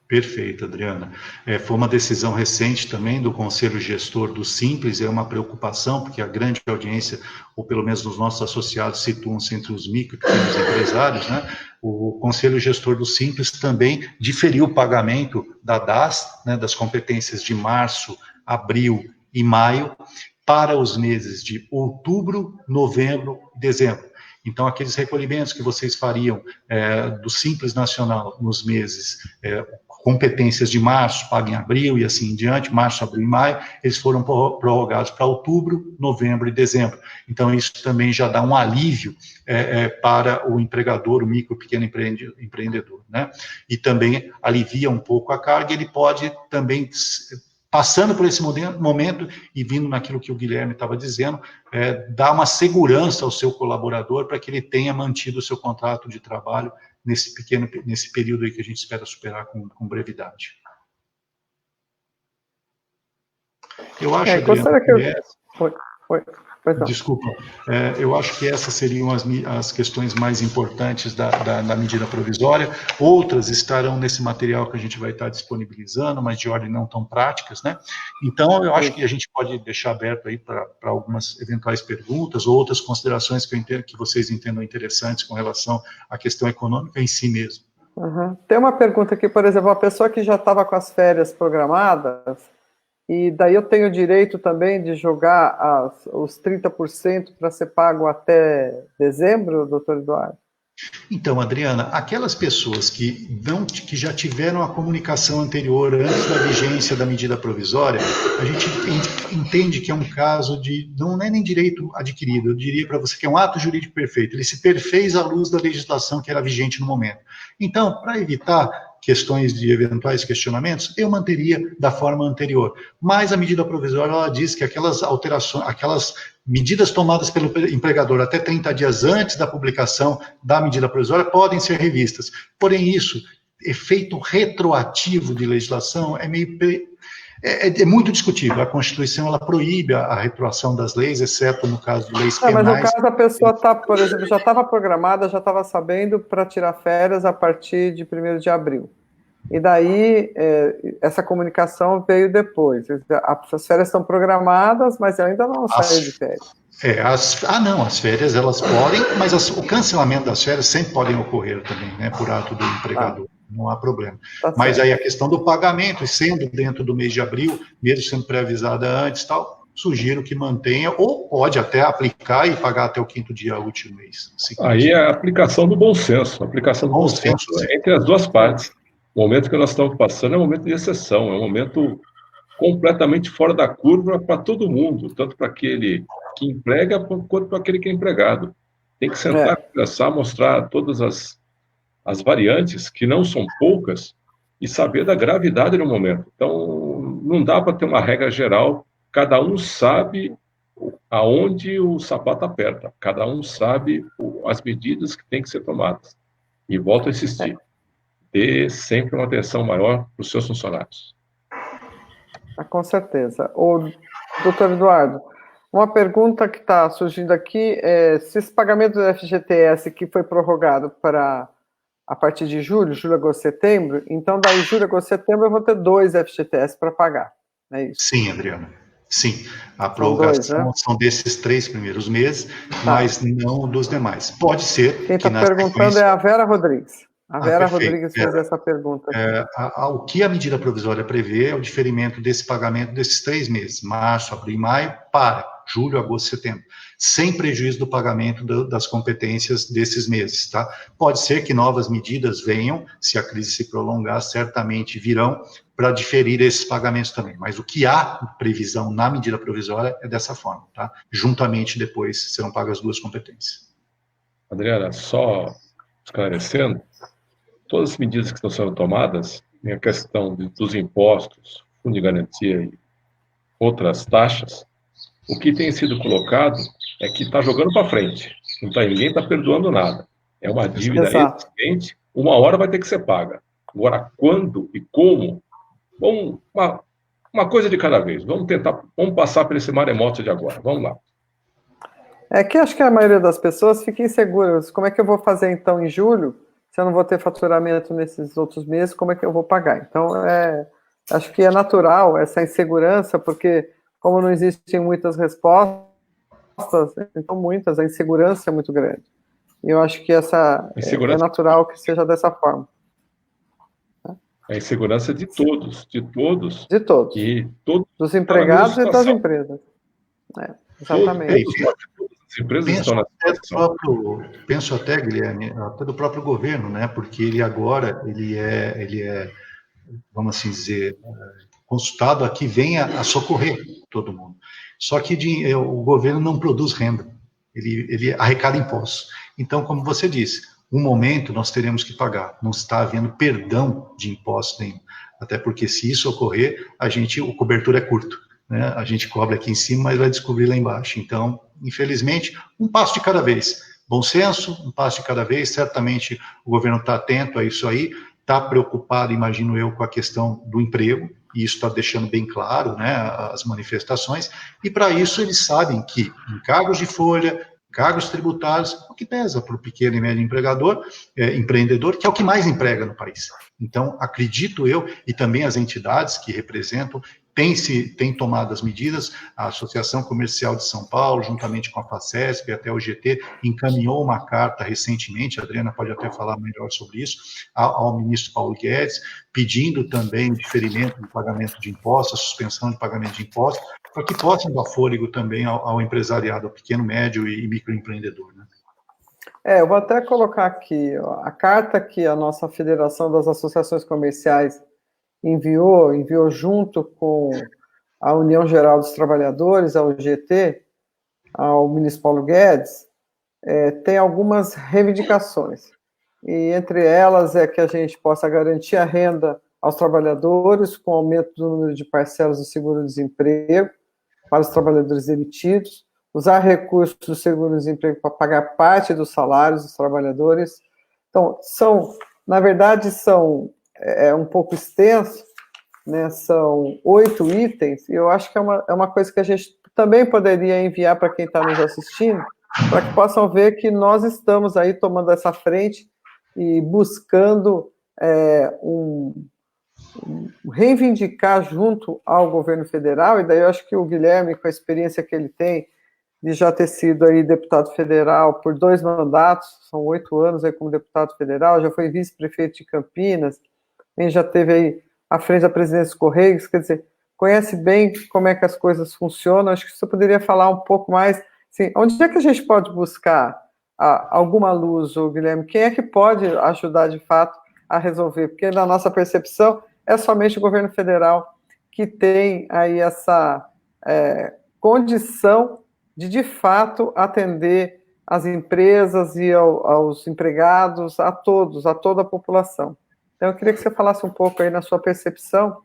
Perfeito, Adriana. Foi uma decisão recente também do Conselho Gestor do Simples, é uma preocupação, porque a grande audiência, ou pelo menos os nossos associados, situam-se entre os micro e pequenos empresários, né? O Conselho Gestor do Simples também diferiu o pagamento da DAS, né, das competências de março, abril e maio, para os meses de outubro, novembro e dezembro. Então, aqueles recolhimentos que vocês fariam do Simples Nacional nos meses, competências de março, paga em abril e assim em diante, março, abril e maio, eles foram prorrogados para outubro, novembro e dezembro. Então, isso também já dá um alívio para o empregador, o micro, pequeno empreendedor, né? E também alivia um pouco a carga, ele pode também passando por esse momento e vindo naquilo que o Guilherme estava dizendo, dar uma segurança ao seu colaborador para que ele tenha mantido o seu contrato de trabalho nesse período aí que a gente espera superar com brevidade. Eu acho, gostaria Adriano, que desculpa, eu acho que essas seriam as questões mais importantes da medida provisória. Outras estarão nesse material que a gente vai estar disponibilizando, mas de ordem não tão práticas, né? Então, eu acho que a gente pode deixar aberto aí para algumas eventuais perguntas ou outras considerações que vocês entendam interessantes com relação à questão econômica em si mesmo. Uhum. Tem uma pergunta aqui, por exemplo, uma pessoa que já estava com as férias programadas, e daí eu tenho o direito também de jogar os 30% para ser pago até dezembro, doutor Eduardo? Então, Adriana, aquelas pessoas que já tiveram a comunicação anterior, antes da vigência da medida provisória, a gente entende que é um caso de, não é nem direito adquirido, eu diria para você que é um ato jurídico perfeito, ele se perfez à luz da legislação que era vigente no momento. Então, para evitar questões de eventuais questionamentos, eu manteria da forma anterior. Mas a medida provisória, ela diz que aquelas alterações, aquelas medidas tomadas pelo empregador até 30 dias antes da publicação da medida provisória podem ser revistas. Porém, isso, efeito retroativo de legislação, é muito discutível. A Constituição, ela proíbe a retroação das leis, exceto no caso de leis penais. Mas no caso a pessoa por exemplo, já estava programada, já estava sabendo para tirar férias a partir de 1º de abril. E daí, essa comunicação veio depois. As férias estão programadas, mas ainda não saiu de férias. As férias elas podem, mas o cancelamento das férias sempre podem ocorrer também, né, por ato do empregador. Não há problema. Mas aí a questão do pagamento, sendo dentro do mês de abril, mesmo sendo pré-avisada antes, tal, sugiro que mantenha, ou pode até aplicar e pagar até o 5º dia útil do mês. Aí é a aplicação do bom senso, entre as duas partes. O momento que nós estamos passando é um momento de exceção, é um momento completamente fora da curva para todo mundo, tanto para aquele que emprega quanto para aquele que é empregado. Tem que sentar, conversar, mostrar todas as variantes, que não são poucas, e saber da gravidade no momento. Então, não dá para ter uma regra geral, cada um sabe aonde o sapato aperta, cada um sabe as medidas que têm que ser tomadas. E volto a insistir, dê sempre uma atenção maior para os seus funcionários. Com certeza. Doutor Eduardo, uma pergunta que está surgindo aqui é se esse pagamento do FGTS que foi prorrogado para a partir de julho, agosto, setembro, então daí julho, agosto, setembro eu vou ter 2 FGTS para pagar, é isso? Sim, Adriana. Sim, a prorrogação são desses 3 primeiros meses, mas não dos demais. Pode ser. Quem está perguntando é a Vera Rodrigues. A Vera Rodrigues fez essa pergunta. O que a medida provisória prevê é o diferimento desse pagamento desses 3 meses, março, abril e maio, para julho, agosto, setembro, sem prejuízo do pagamento das competências desses meses, tá? Pode ser que novas medidas venham, se a crise se prolongar, certamente virão para diferir esses pagamentos também, mas o que há previsão na medida provisória é dessa forma, tá? Juntamente depois serão pagas as 2 competências. Adriana, só esclarecendo, todas as medidas que estão sendo tomadas, em a questão dos impostos, fundo de garantia e outras taxas, o que tem sido colocado é que está jogando para frente. Ninguém está perdoando nada. É uma dívida existente, uma hora vai ter que ser paga. Agora, quando e como, uma coisa de cada vez. Vamos passar por esse maremoto de agora. Vamos lá. É que acho que a maioria das pessoas fica insegura. Como é que eu vou fazer, então, em julho, se eu não vou ter faturamento nesses outros meses, como é que eu vou pagar? Então, acho que é natural essa insegurança, porque como não existem muitas respostas, então a insegurança é muito grande. E eu acho que é natural que seja dessa forma. A insegurança de todos. De todos. Dos empregados e das empresas. Exatamente. As empresas estão na situação. Penso até, Guilherme, até do próprio governo, né? Porque ele agora, ele é, vamos assim dizer, consultado a que venha a socorrer todo mundo. Só que o governo não produz renda, ele arrecada impostos. Então, como você disse, um momento nós teremos que pagar, não está havendo perdão de impostos nenhum. até porque se isso ocorrer, o cobertor é curto, né? A gente cobre aqui em cima, mas vai descobrir lá embaixo. Então, infelizmente, um passo de cada vez. Bom senso, um passo de cada vez. Certamente o governo está atento a isso aí, está preocupado, imagino eu, com a questão do emprego, e isso está deixando bem claro, né, as manifestações, e para isso eles sabem que encargos de folha, cargos tributários, é o que pesa para o pequeno e médio empreendedor, que é o que mais emprega no país. Então, acredito eu, e também as entidades que representam, têm tomado as medidas. A Associação Comercial de São Paulo, juntamente com a FACESP e até o GT, encaminhou uma carta recentemente, a Adriana pode até falar melhor sobre isso, ao ministro Paulo Guedes, pedindo também o diferimento do pagamento de impostos, a suspensão de pagamento de impostos, para que possam dar fôlego também ao empresariado, ao pequeno, médio e microempreendedor, né? Eu vou até colocar aqui a carta que a nossa Federação das Associações Comerciais enviou junto com a União Geral dos Trabalhadores, a UGT, ao ministro Paulo Guedes, tem algumas reivindicações. E entre elas é que a gente possa garantir a renda aos trabalhadores com aumento do número de parcelas do seguro-desemprego para os trabalhadores demitidos, usar recursos do seguro-desemprego para pagar parte dos salários dos trabalhadores. Então, na verdade, é um pouco extenso, né? São 8 itens, e eu acho que é uma coisa que a gente também poderia enviar para quem está nos assistindo, para que possam ver que nós estamos aí tomando essa frente e buscando reivindicar junto ao governo federal, e daí eu acho que o Guilherme, com a experiência que ele tem, de já ter sido aí deputado federal por 2 mandatos, são 8 anos aí como deputado federal, já foi vice-prefeito de Campinas, já teve aí à frente da presidência dos Correios, quer dizer, conhece bem como é que as coisas funcionam. Acho que você poderia falar um pouco mais, assim, onde é que a gente pode buscar alguma luz, Guilherme? Quem é que pode ajudar de fato a resolver? Porque na nossa percepção é somente o governo federal que tem aí essa condição de fato, atender as empresas e aos empregados, a todos, a toda a população. Então, eu queria que você falasse um pouco aí na sua percepção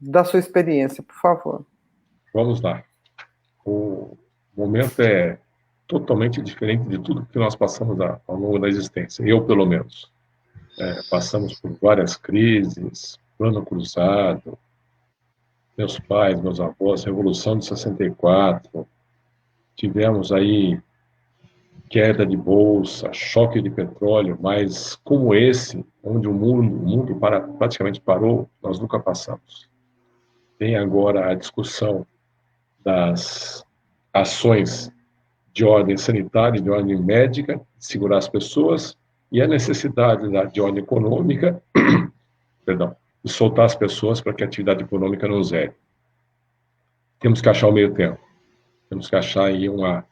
da sua experiência, por favor. Vamos lá. O momento é totalmente diferente de tudo que nós passamos ao longo da existência. Eu, pelo menos. Passamos por várias crises, plano cruzado, meus pais, meus avós, Revolução de 64, tivemos aí queda de bolsa, choque de petróleo, mas como esse, onde o mundo praticamente parou, nós nunca passamos. Tem agora a discussão das ações de ordem sanitária, de ordem médica, de segurar as pessoas, e a necessidade de ordem econômica, de soltar as pessoas para que a atividade econômica não zere. Temos que achar o meio termo. Temos que achar aí um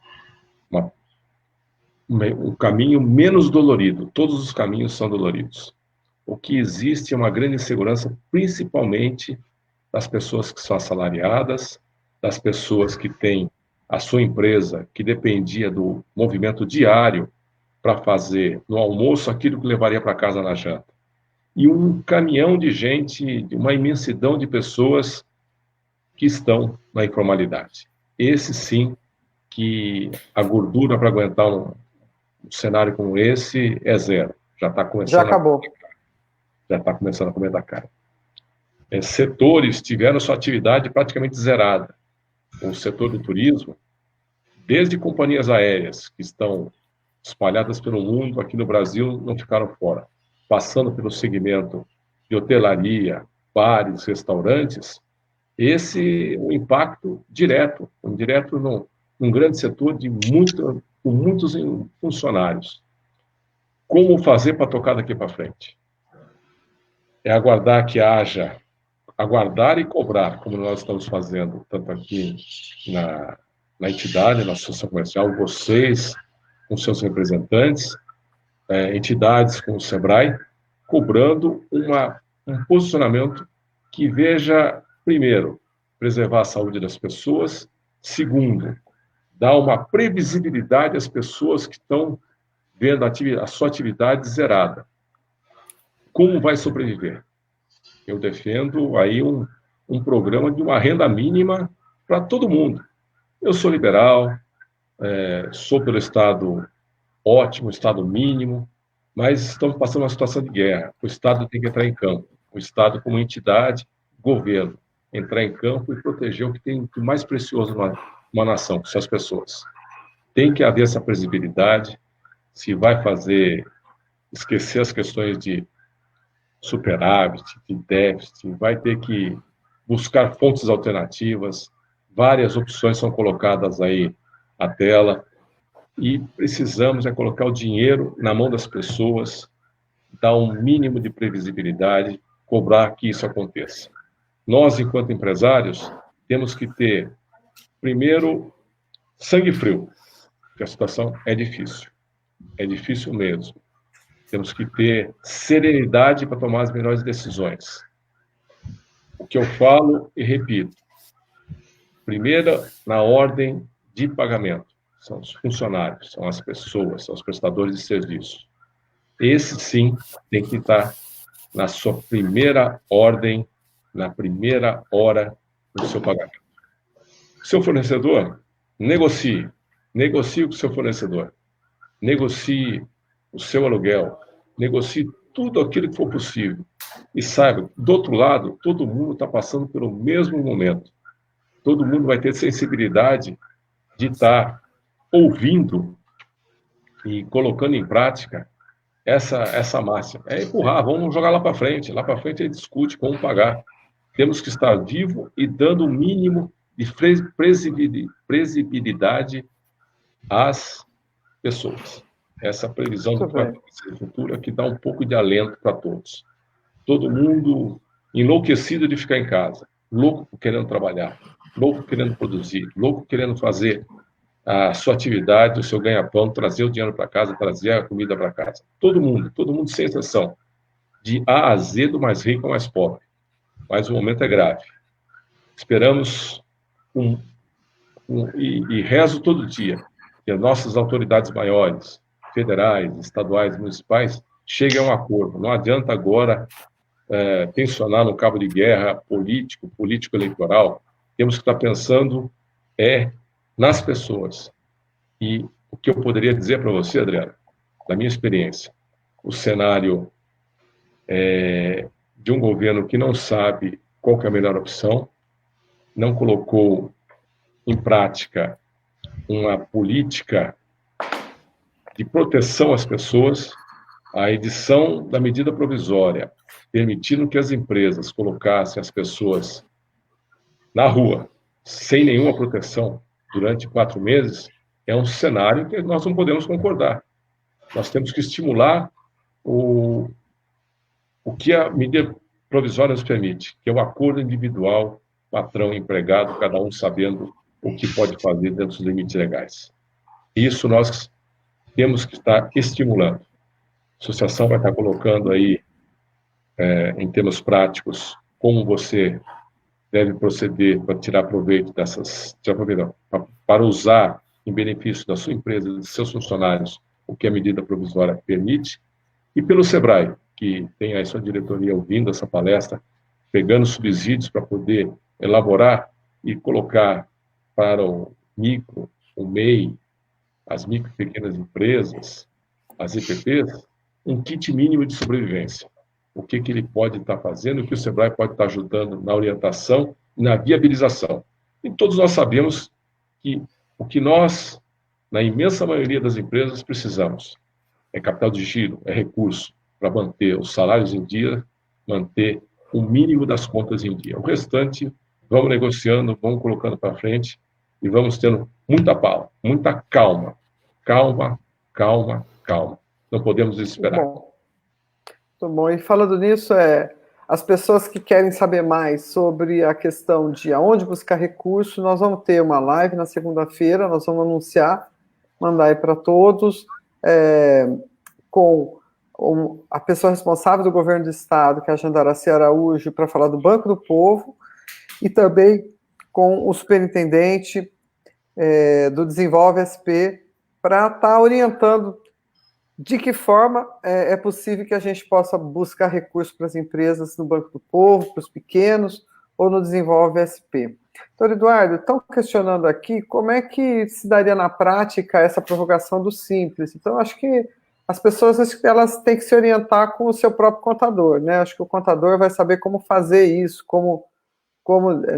caminho menos dolorido. Todos os caminhos são doloridos. O que existe é uma grande insegurança, principalmente das pessoas que são assalariadas, das pessoas que têm a sua empresa, que dependia do movimento diário para fazer no almoço aquilo que levaria para casa na janta. E um caminhão de gente, uma imensidão de pessoas que estão na informalidade. Esse sim, que a gordura para aguentar um cenário como esse é zero. Já está começando. Já acabou. Já está começando a comer da cara. Setores tiveram sua atividade praticamente zerada. O setor do turismo, desde companhias aéreas que estão espalhadas pelo mundo, aqui no Brasil não ficaram fora. Passando pelo segmento de hotelaria, bares, restaurantes, esse é um impacto direto, num grande setor com muitos funcionários. Como fazer para tocar daqui para frente? É aguardar e cobrar, como nós estamos fazendo, tanto aqui na entidade, na associação comercial, vocês, com seus representantes, entidades como o SEBRAE, cobrando um posicionamento que veja, primeiro, preservar a saúde das pessoas, segundo, dar uma previsibilidade às pessoas que estão vendo a sua atividade zerada. Como vai sobreviver? Eu defendo aí um programa de uma renda mínima para todo mundo. Eu sou liberal, sou pelo Estado ótimo, Estado mínimo, mas estamos passando uma situação de guerra. O Estado tem que entrar em campo. O Estado, como entidade, governo, entrar em campo e proteger o que tem de mais precioso numa nação, que são as pessoas. Tem que haver essa previsibilidade. Se vai esquecer as questões de superávit, de déficit, vai ter que buscar fontes alternativas. Várias opções são colocadas aí à tela. E precisamos colocar o dinheiro na mão das pessoas, dar um mínimo de previsibilidade, cobrar que isso aconteça. Nós, enquanto empresários, temos que ter, primeiro, sangue frio, porque a situação é difícil mesmo. Temos que ter serenidade para tomar as melhores decisões. O que eu falo e repito, primeira, na ordem de pagamento, são os funcionários, são as pessoas, são os prestadores de serviço. Esse, sim, tem que estar na sua primeira ordem, na primeira hora do seu pagamento. Seu fornecedor, negocie com o seu fornecedor, negocie o seu aluguel, negocie tudo aquilo que for possível. E saiba, do outro lado, todo mundo está passando pelo mesmo momento. Todo mundo vai ter sensibilidade de estar ouvindo e colocando em prática essa máxima. É empurrar, vamos jogar lá para frente. Lá para frente a gente discute como pagar. Temos que estar vivo e dando o mínimo de previsibilidade às pessoas. Essa previsão do que vai acontecer no futuro é que dá um pouco de alento para todos. Todo mundo enlouquecido de ficar em casa, louco querendo trabalhar, louco querendo produzir, louco querendo fazer a sua atividade, o seu ganha-pão, trazer o dinheiro para casa, trazer a comida para casa. Todo mundo sem exceção. De A a Z, do mais rico ao mais pobre. Mas o momento é grave. Esperamos e rezo todo dia que as nossas autoridades maiores, federais, estaduais, municipais, cheguem a um acordo. Não adianta agora tensionar no cabo de guerra político-eleitoral. Temos que estar pensando nas pessoas. E o que eu poderia dizer para você, Adriano, da minha experiência, o cenário de um governo que não sabe qual que é a melhor opção, não colocou em prática uma política de proteção às pessoas, a edição da medida provisória, permitindo que as empresas colocassem as pessoas na rua, sem nenhuma proteção, durante 4 meses, é um cenário que nós não podemos concordar. Nós temos que estimular o que a medida provisória nos permite, que é o acordo individual, patrão e empregado, cada um sabendo o que pode fazer dentro dos limites legais. Isso nós temos que estar estimulando. A associação vai estar colocando aí, em termos práticos, como você deve proceder para tirar proveito para usar em benefício da sua empresa e de seus funcionários o que a medida provisória permite, e pelo SEBRAE, que tem aí sua diretoria ouvindo essa palestra, pegando subsídios para poder elaborar e colocar para o micro, o MEI, as micro e pequenas empresas, as EPPs, um kit mínimo de sobrevivência. O que ele pode estar fazendo, o que o SEBRAE pode estar ajudando na orientação e na viabilização. E todos nós sabemos que o que nós, na imensa maioria das empresas, precisamos é capital de giro, é recurso para manter os salários em dia, manter o mínimo das contas em dia. O restante, vamos negociando, vamos colocando para frente e vamos tendo muita calma. Calma. Não podemos desesperar. Muito bom. E falando nisso, as pessoas que querem saber mais sobre a questão de aonde buscar recurso, nós vamos ter uma live na segunda-feira, nós vamos anunciar, mandar aí para todos, com a pessoa responsável do governo do estado, que é a Jandaracy Araújo, para falar do Banco do Povo, e também com o superintendente do Desenvolve SP, para estar orientando de que forma é possível que a gente possa buscar recursos para as empresas no Banco do Povo, para os pequenos, ou no Desenvolve SP. Doutor Eduardo, estão questionando aqui como é que se daria na prática essa prorrogação do Simples. Então, acho que as pessoas elas têm que se orientar com o seu próprio contador, né? Acho que o contador vai saber como fazer isso, como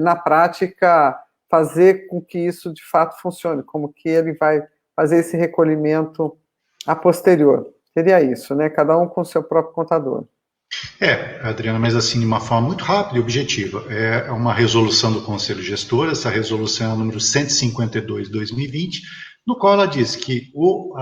na prática fazer com que isso de fato funcione, como que ele vai fazer esse recolhimento a posterior. Seria isso, né? Cada um com o seu próprio contador. Adriana, mas assim, de uma forma muito rápida e objetiva. É uma resolução do Conselho Gestor, essa resolução é a número 152/2020, no qual ela diz que o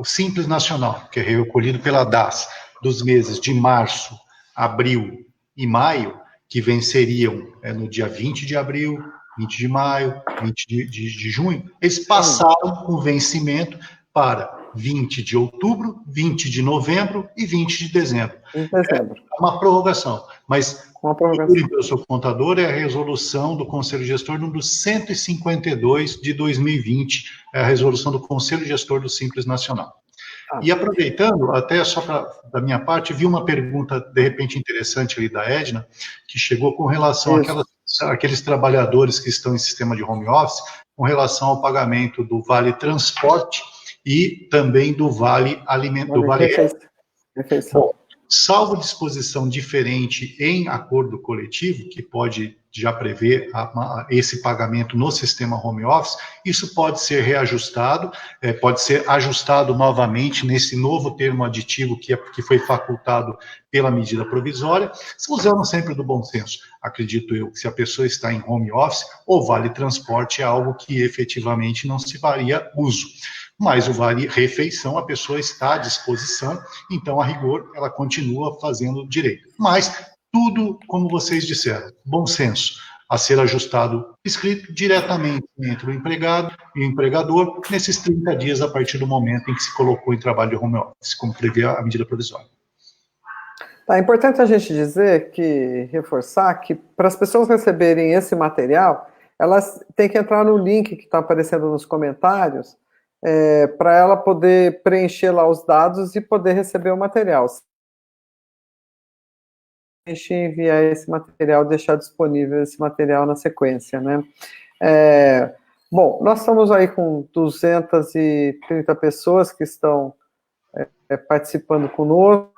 Simples Nacional, que é recolhido pela DAS, dos meses de março, abril e maio, que venceriam no dia 20 de abril, 20 de maio, 20 de junho, eles passaram o vencimento para 20 de outubro, 20 de novembro e 20 de dezembro. Em dezembro. É uma prorrogação, mas uma prorrogação. o seu contador é a resolução do Conselho Gestor número 152 de 2020, é a resolução do Conselho Gestor do Simples Nacional. E aproveitando, até só da minha parte, vi uma pergunta, de repente, interessante ali da Edna, que chegou com relação àqueles trabalhadores que estão em sistema de home office, com relação ao pagamento do Vale Transporte e também do Vale Alimento, do Vale Refeição. Bom, salvo disposição diferente em acordo coletivo, que pode já prever esse pagamento no sistema home office, isso pode ser reajustado, pode ser ajustado novamente nesse novo termo aditivo que foi facultado pela medida provisória, usando sempre do bom senso. Acredito eu que se a pessoa está em home office, o vale transporte é algo que efetivamente não se varia uso. Mas o vale refeição, a pessoa está à disposição, então, a rigor, ela continua fazendo direito. Mas tudo, como vocês disseram, bom senso, a ser ajustado, escrito diretamente entre o empregado e o empregador, nesses 30 dias a partir do momento em que se colocou em trabalho de home office, como prevê a medida provisória. É importante a gente reforçar que para as pessoas receberem esse material, elas têm que entrar no link que está aparecendo nos comentários, para ela poder preencher lá os dados e poder receber o material. A gente enviar esse material, deixar disponível esse material na sequência, né? Bom, nós estamos aí com 230 pessoas que estão participando conosco.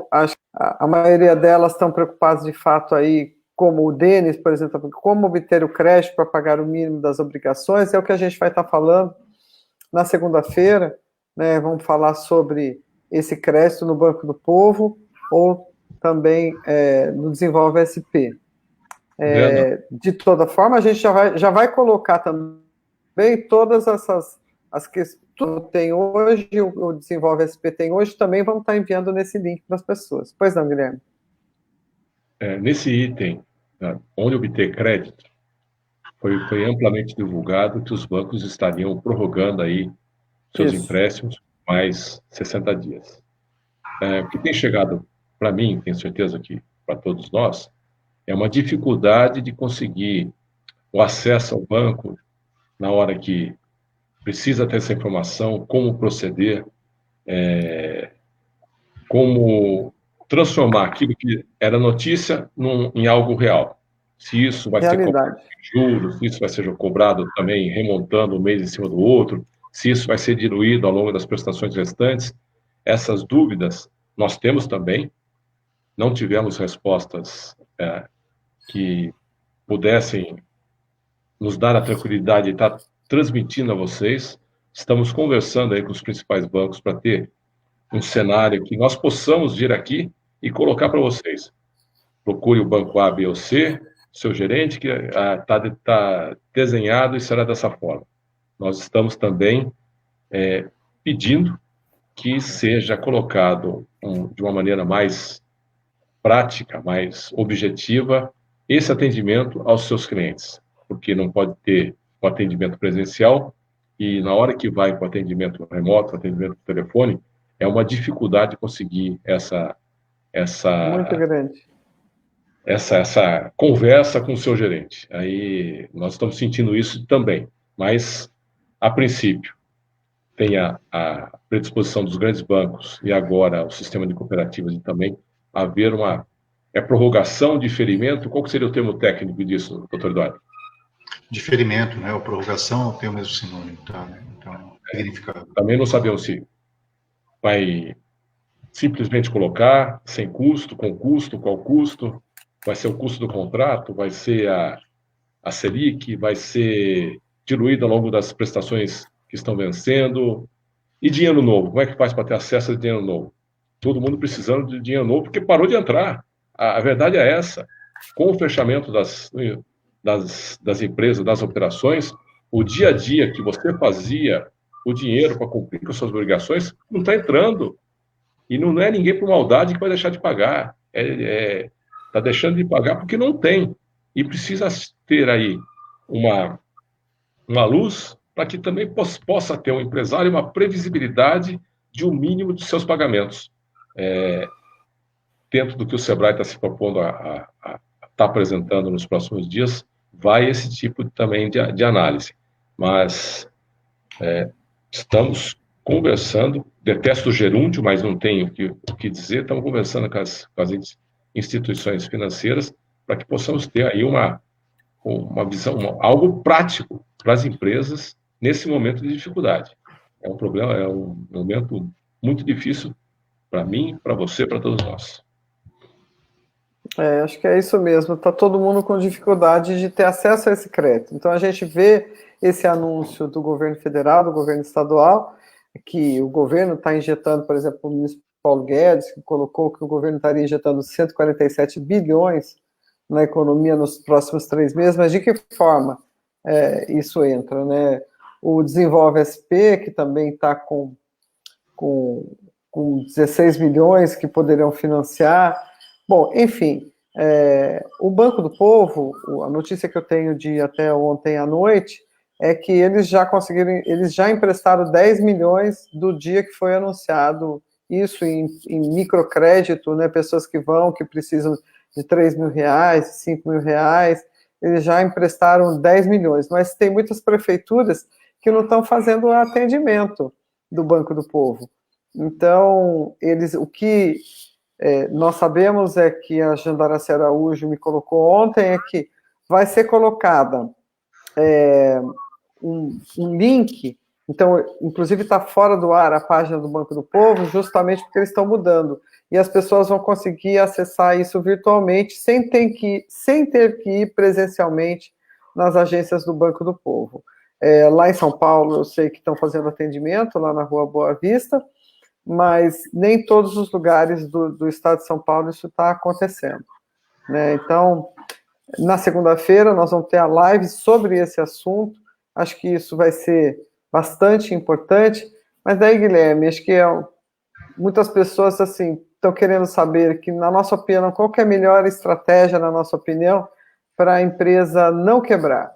Acho que a maioria delas estão preocupadas de fato aí, como o Denis, por exemplo, como obter o crédito para pagar o mínimo das obrigações, é o que a gente vai estar falando na segunda-feira, né? Vamos falar sobre esse crédito no Banco do Povo ou também no Desenvolve SP. De toda forma, a gente já vai colocar também todas as questões que tem hoje, o Desenvolve SP tem hoje, também vamos estar enviando nesse link para as pessoas. Pois não, Guilherme? Nesse item, onde obter crédito, foi amplamente divulgado que os bancos estariam prorrogando aí seus empréstimos mais 60 dias. O que tem chegado para mim, tenho certeza que para todos nós, é uma dificuldade de conseguir o acesso ao banco na hora que precisa ter essa informação, como proceder, como transformar aquilo que era notícia em algo real. Se isso vai ser cobrado em juros, se isso vai ser cobrado também remontando um mês em cima do outro, se isso vai ser diluído ao longo das prestações restantes, essas dúvidas nós temos também, não tivemos respostas que pudessem nos dar a tranquilidade de estar transmitindo a vocês. Estamos conversando aí com os principais bancos para ter um cenário que nós possamos vir aqui e colocar para vocês. Procure o banco A, B ou C, seu gerente, que está desenhado e será dessa forma. Nós estamos também pedindo que seja colocado de uma maneira mais prática, mais objetiva, esse atendimento aos seus clientes, porque não pode ter o atendimento presencial e na hora que vai para o atendimento remoto, atendimento por telefone, é uma dificuldade conseguir essa muito grande. Essa conversa com o seu gerente. Aí nós estamos sentindo isso também, mas a princípio tem a predisposição dos grandes bancos e agora o sistema de cooperativas de também haver uma prorrogação, diferimento. Qual que seria o termo técnico disso, doutor Eduardo? Diferimento, né? Ou prorrogação tem o mesmo sinônimo, tá? Então, significado. Também não sabemos se vai simplesmente colocar sem custo, com custo, qual custo, vai ser o custo do contrato, vai ser a Selic, vai ser diluído ao longo das prestações que estão vencendo. E dinheiro novo, como é que faz para ter acesso a dinheiro novo? Todo mundo precisando de dinheiro novo, porque parou de entrar. A verdade é essa. Com o fechamento das empresas, das operações, o dia a dia que você fazia, o dinheiro para cumprir com suas obrigações, não está entrando. E não é ninguém por maldade que vai deixar de pagar. Está deixando de pagar porque não tem. E precisa ter aí uma luz para que também possa ter um empresário uma previsibilidade de um mínimo de seus pagamentos. Dentro do que o Sebrae está se propondo a estar apresentando nos próximos dias, vai esse tipo também de análise. Mas estamos conversando, detesto o gerúndio, mas não tenho o que dizer, estamos conversando com as instituições financeiras para que possamos ter aí uma visão, algo prático para as empresas nesse momento de dificuldade. É um problema, é um momento muito difícil para mim, para você, para todos nós. Acho que é isso mesmo. Está todo mundo com dificuldade de ter acesso a esse crédito. Então a gente vê esse anúncio do governo federal, do governo estadual, que o governo está injetando, por exemplo, o ministro Paulo Guedes, que colocou que o governo estaria injetando 147 bilhões na economia nos próximos 3 meses, mas de que forma isso entra, né? O Desenvolve SP, que também está com 16 milhões que poderiam financiar. Bom, enfim, o Banco do Povo, a notícia que eu tenho de até ontem à noite, é que eles já emprestaram 10 milhões do dia que foi anunciado isso em microcrédito, né, pessoas que precisam de 3 mil reais, 5 mil reais, eles já emprestaram 10 milhões, mas tem muitas prefeituras que não estão fazendo o atendimento do Banco do Povo. Então, o que nós sabemos é que a Jandaraci Araújo me colocou ontem, é que vai ser colocada um link, então, inclusive está fora do ar a página do Banco do Povo, justamente porque eles estão mudando, e as pessoas vão conseguir acessar isso virtualmente, sem ter que ir presencialmente nas agências do Banco do Povo. Lá em São Paulo, eu sei que estão fazendo atendimento, lá na Rua Boa Vista, mas nem em todos os lugares do estado de São Paulo isso está acontecendo, né? Então, na segunda-feira, nós vamos ter a live sobre esse assunto, acho que isso vai ser bastante importante, mas daí, Guilherme, acho que muitas pessoas, assim, estão querendo saber que, na nossa opinião, qual que é a melhor estratégia, na nossa opinião, para a empresa não quebrar.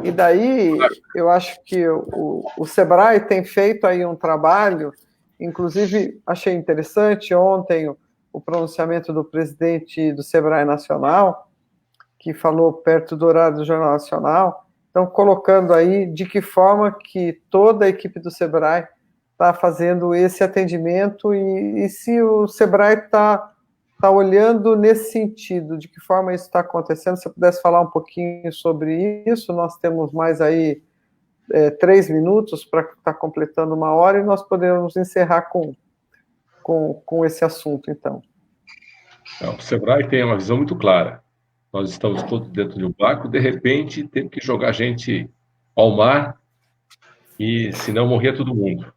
E daí, eu acho que o Sebrae tem feito aí um trabalho, inclusive, achei interessante ontem o pronunciamento do presidente do Sebrae Nacional, que falou perto do horário do Jornal Nacional, então colocando aí de que forma que toda a equipe do Sebrae está fazendo esse atendimento e se o Sebrae está olhando nesse sentido, de que forma isso está acontecendo. Se você pudesse falar um pouquinho sobre isso, nós temos mais aí 3 minutos para estar completando 1 hora e nós podemos encerrar com esse assunto, então. O Sebrae tem uma visão muito clara. Nós estamos todos dentro de um barco, de repente tem que jogar gente ao mar e senão morrer todo mundo.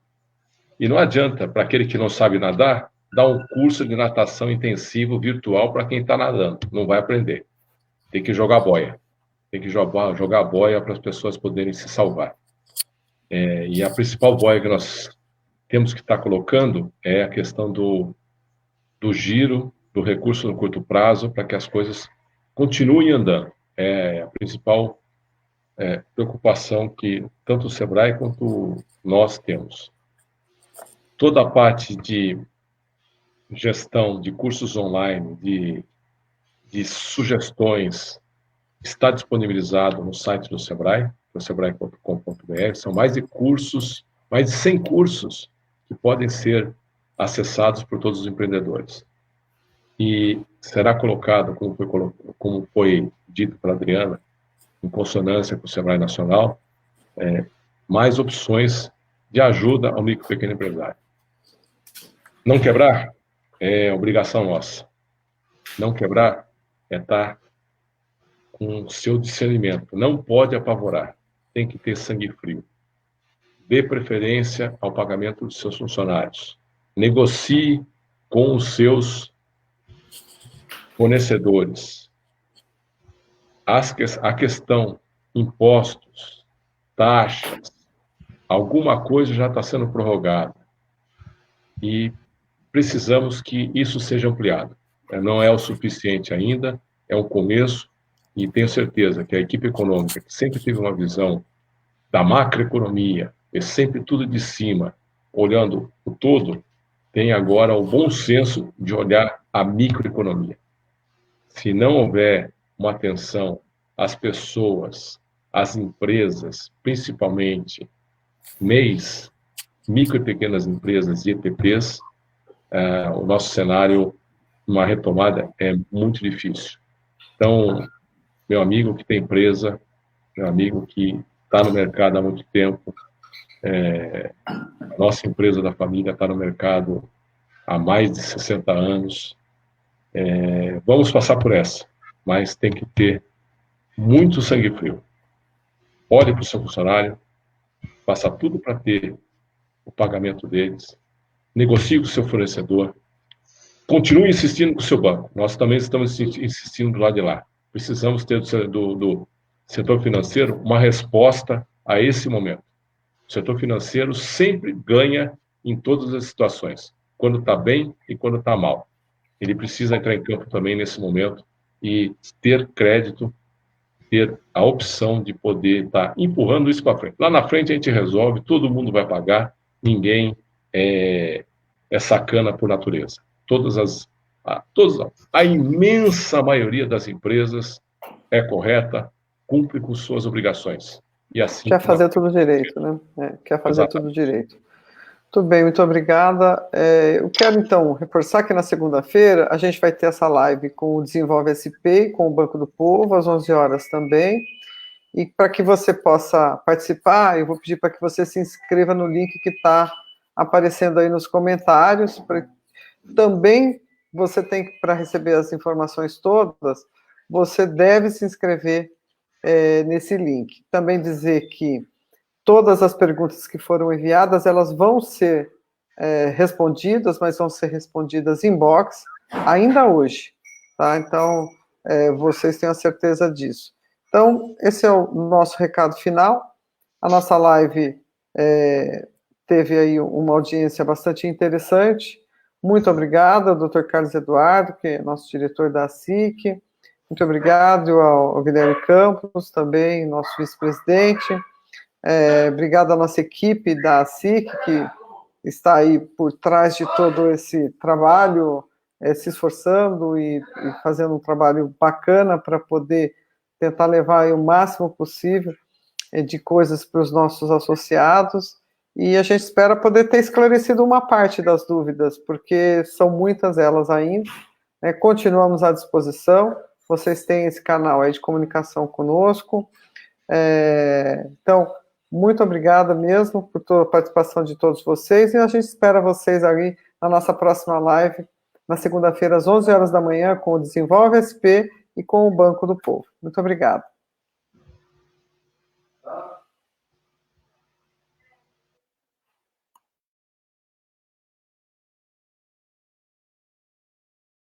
E não adianta, para aquele que não sabe nadar, dar um curso de natação intensivo virtual para quem está nadando. Não vai aprender. Tem que jogar boia. Tem que jogar boia para as pessoas poderem se salvar. E a principal boia que nós temos que estar colocando é a questão do giro, do recurso no curto prazo, para que as coisas continuem andando. É a principal preocupação que tanto o Sebrae quanto nós temos. Toda a parte de gestão de cursos online, de sugestões, está disponibilizado no site do Sebrae, sebrae.com.br. São mais de cursos mais de 100 cursos que podem ser acessados por todos os empreendedores. E será colocado, como foi dito pela Adriana, em consonância com o Sebrae Nacional, mais opções de ajuda ao micro e pequeno empresário. Não quebrar é obrigação nossa. Não quebrar é estar com o seu discernimento. Não pode apavorar. Tem que ter sangue frio. Dê preferência ao pagamento dos seus funcionários. Negocie com os seus fornecedores. A questão impostos, taxas, alguma coisa já está sendo prorrogada. E precisamos que isso seja ampliado. Não é o suficiente ainda, é um começo, e tenho certeza que a equipe econômica, que sempre teve uma visão da macroeconomia, é sempre tudo de cima, olhando o todo, tem agora o bom senso de olhar a microeconomia. Se não houver uma atenção às pessoas, às empresas, principalmente MEIs, micro e pequenas empresas e EPPs, o nosso cenário, uma retomada, é muito difícil. Então, meu amigo que tem empresa, meu amigo que está no mercado há muito tempo, a nossa empresa da família está no mercado há mais de 60 anos, vamos passar por essa, mas tem que ter muito sangue frio. Olhe para o seu funcionário, faça tudo para ter o pagamento deles, negocie com o seu fornecedor, continue insistindo com o seu banco. Nós também estamos insistindo do lado de lá. Precisamos ter do setor financeiro uma resposta a esse momento. O setor financeiro sempre ganha em todas as situações, quando está bem e quando está mal. Ele precisa entrar em campo também nesse momento e ter crédito, ter a opção de poder estar empurrando isso para frente. Lá na frente a gente resolve, todo mundo vai pagar, ninguém é sacana por natureza. A imensa maioria das empresas é correta, cumpre com suas obrigações. E assim quer fazer tudo direito, né? Quer fazer tudo direito. Tudo bem, muito obrigada. Eu quero, então, reforçar que na segunda-feira a gente vai ter essa live com o Desenvolve SP e com o Banco do Povo, às 11 horas também. E para que você possa participar, eu vou pedir para que você se inscreva no link que está aparecendo aí nos comentários. Também você tem que, para receber as informações todas, você deve se inscrever nesse link. Também dizer que todas as perguntas que foram enviadas, elas vão ser respondidas, mas vão ser respondidas em box ainda hoje, tá? Então, vocês tenham a certeza disso. Então, esse é o nosso recado final. A nossa live teve aí uma audiência bastante interessante. Muito obrigado ao Dr. Carlos Eduardo, que é nosso diretor da SIC. Muito obrigado ao Guilherme Campos, também, nosso vice-presidente. Obrigado à nossa equipe da SIC, que está aí por trás de todo esse trabalho, se esforçando e fazendo um trabalho bacana para poder tentar levar aí o máximo possível de coisas para os nossos associados. E a gente espera poder ter esclarecido uma parte das dúvidas, porque são muitas elas ainda. Continuamos à disposição. Vocês têm esse canal aí de comunicação conosco. Então, muito obrigada mesmo por toda a participação de todos vocês, e a gente espera vocês ali na nossa próxima live, na segunda-feira, às 11 horas da manhã, com o Desenvolve SP e com o Banco do Povo. Muito obrigada.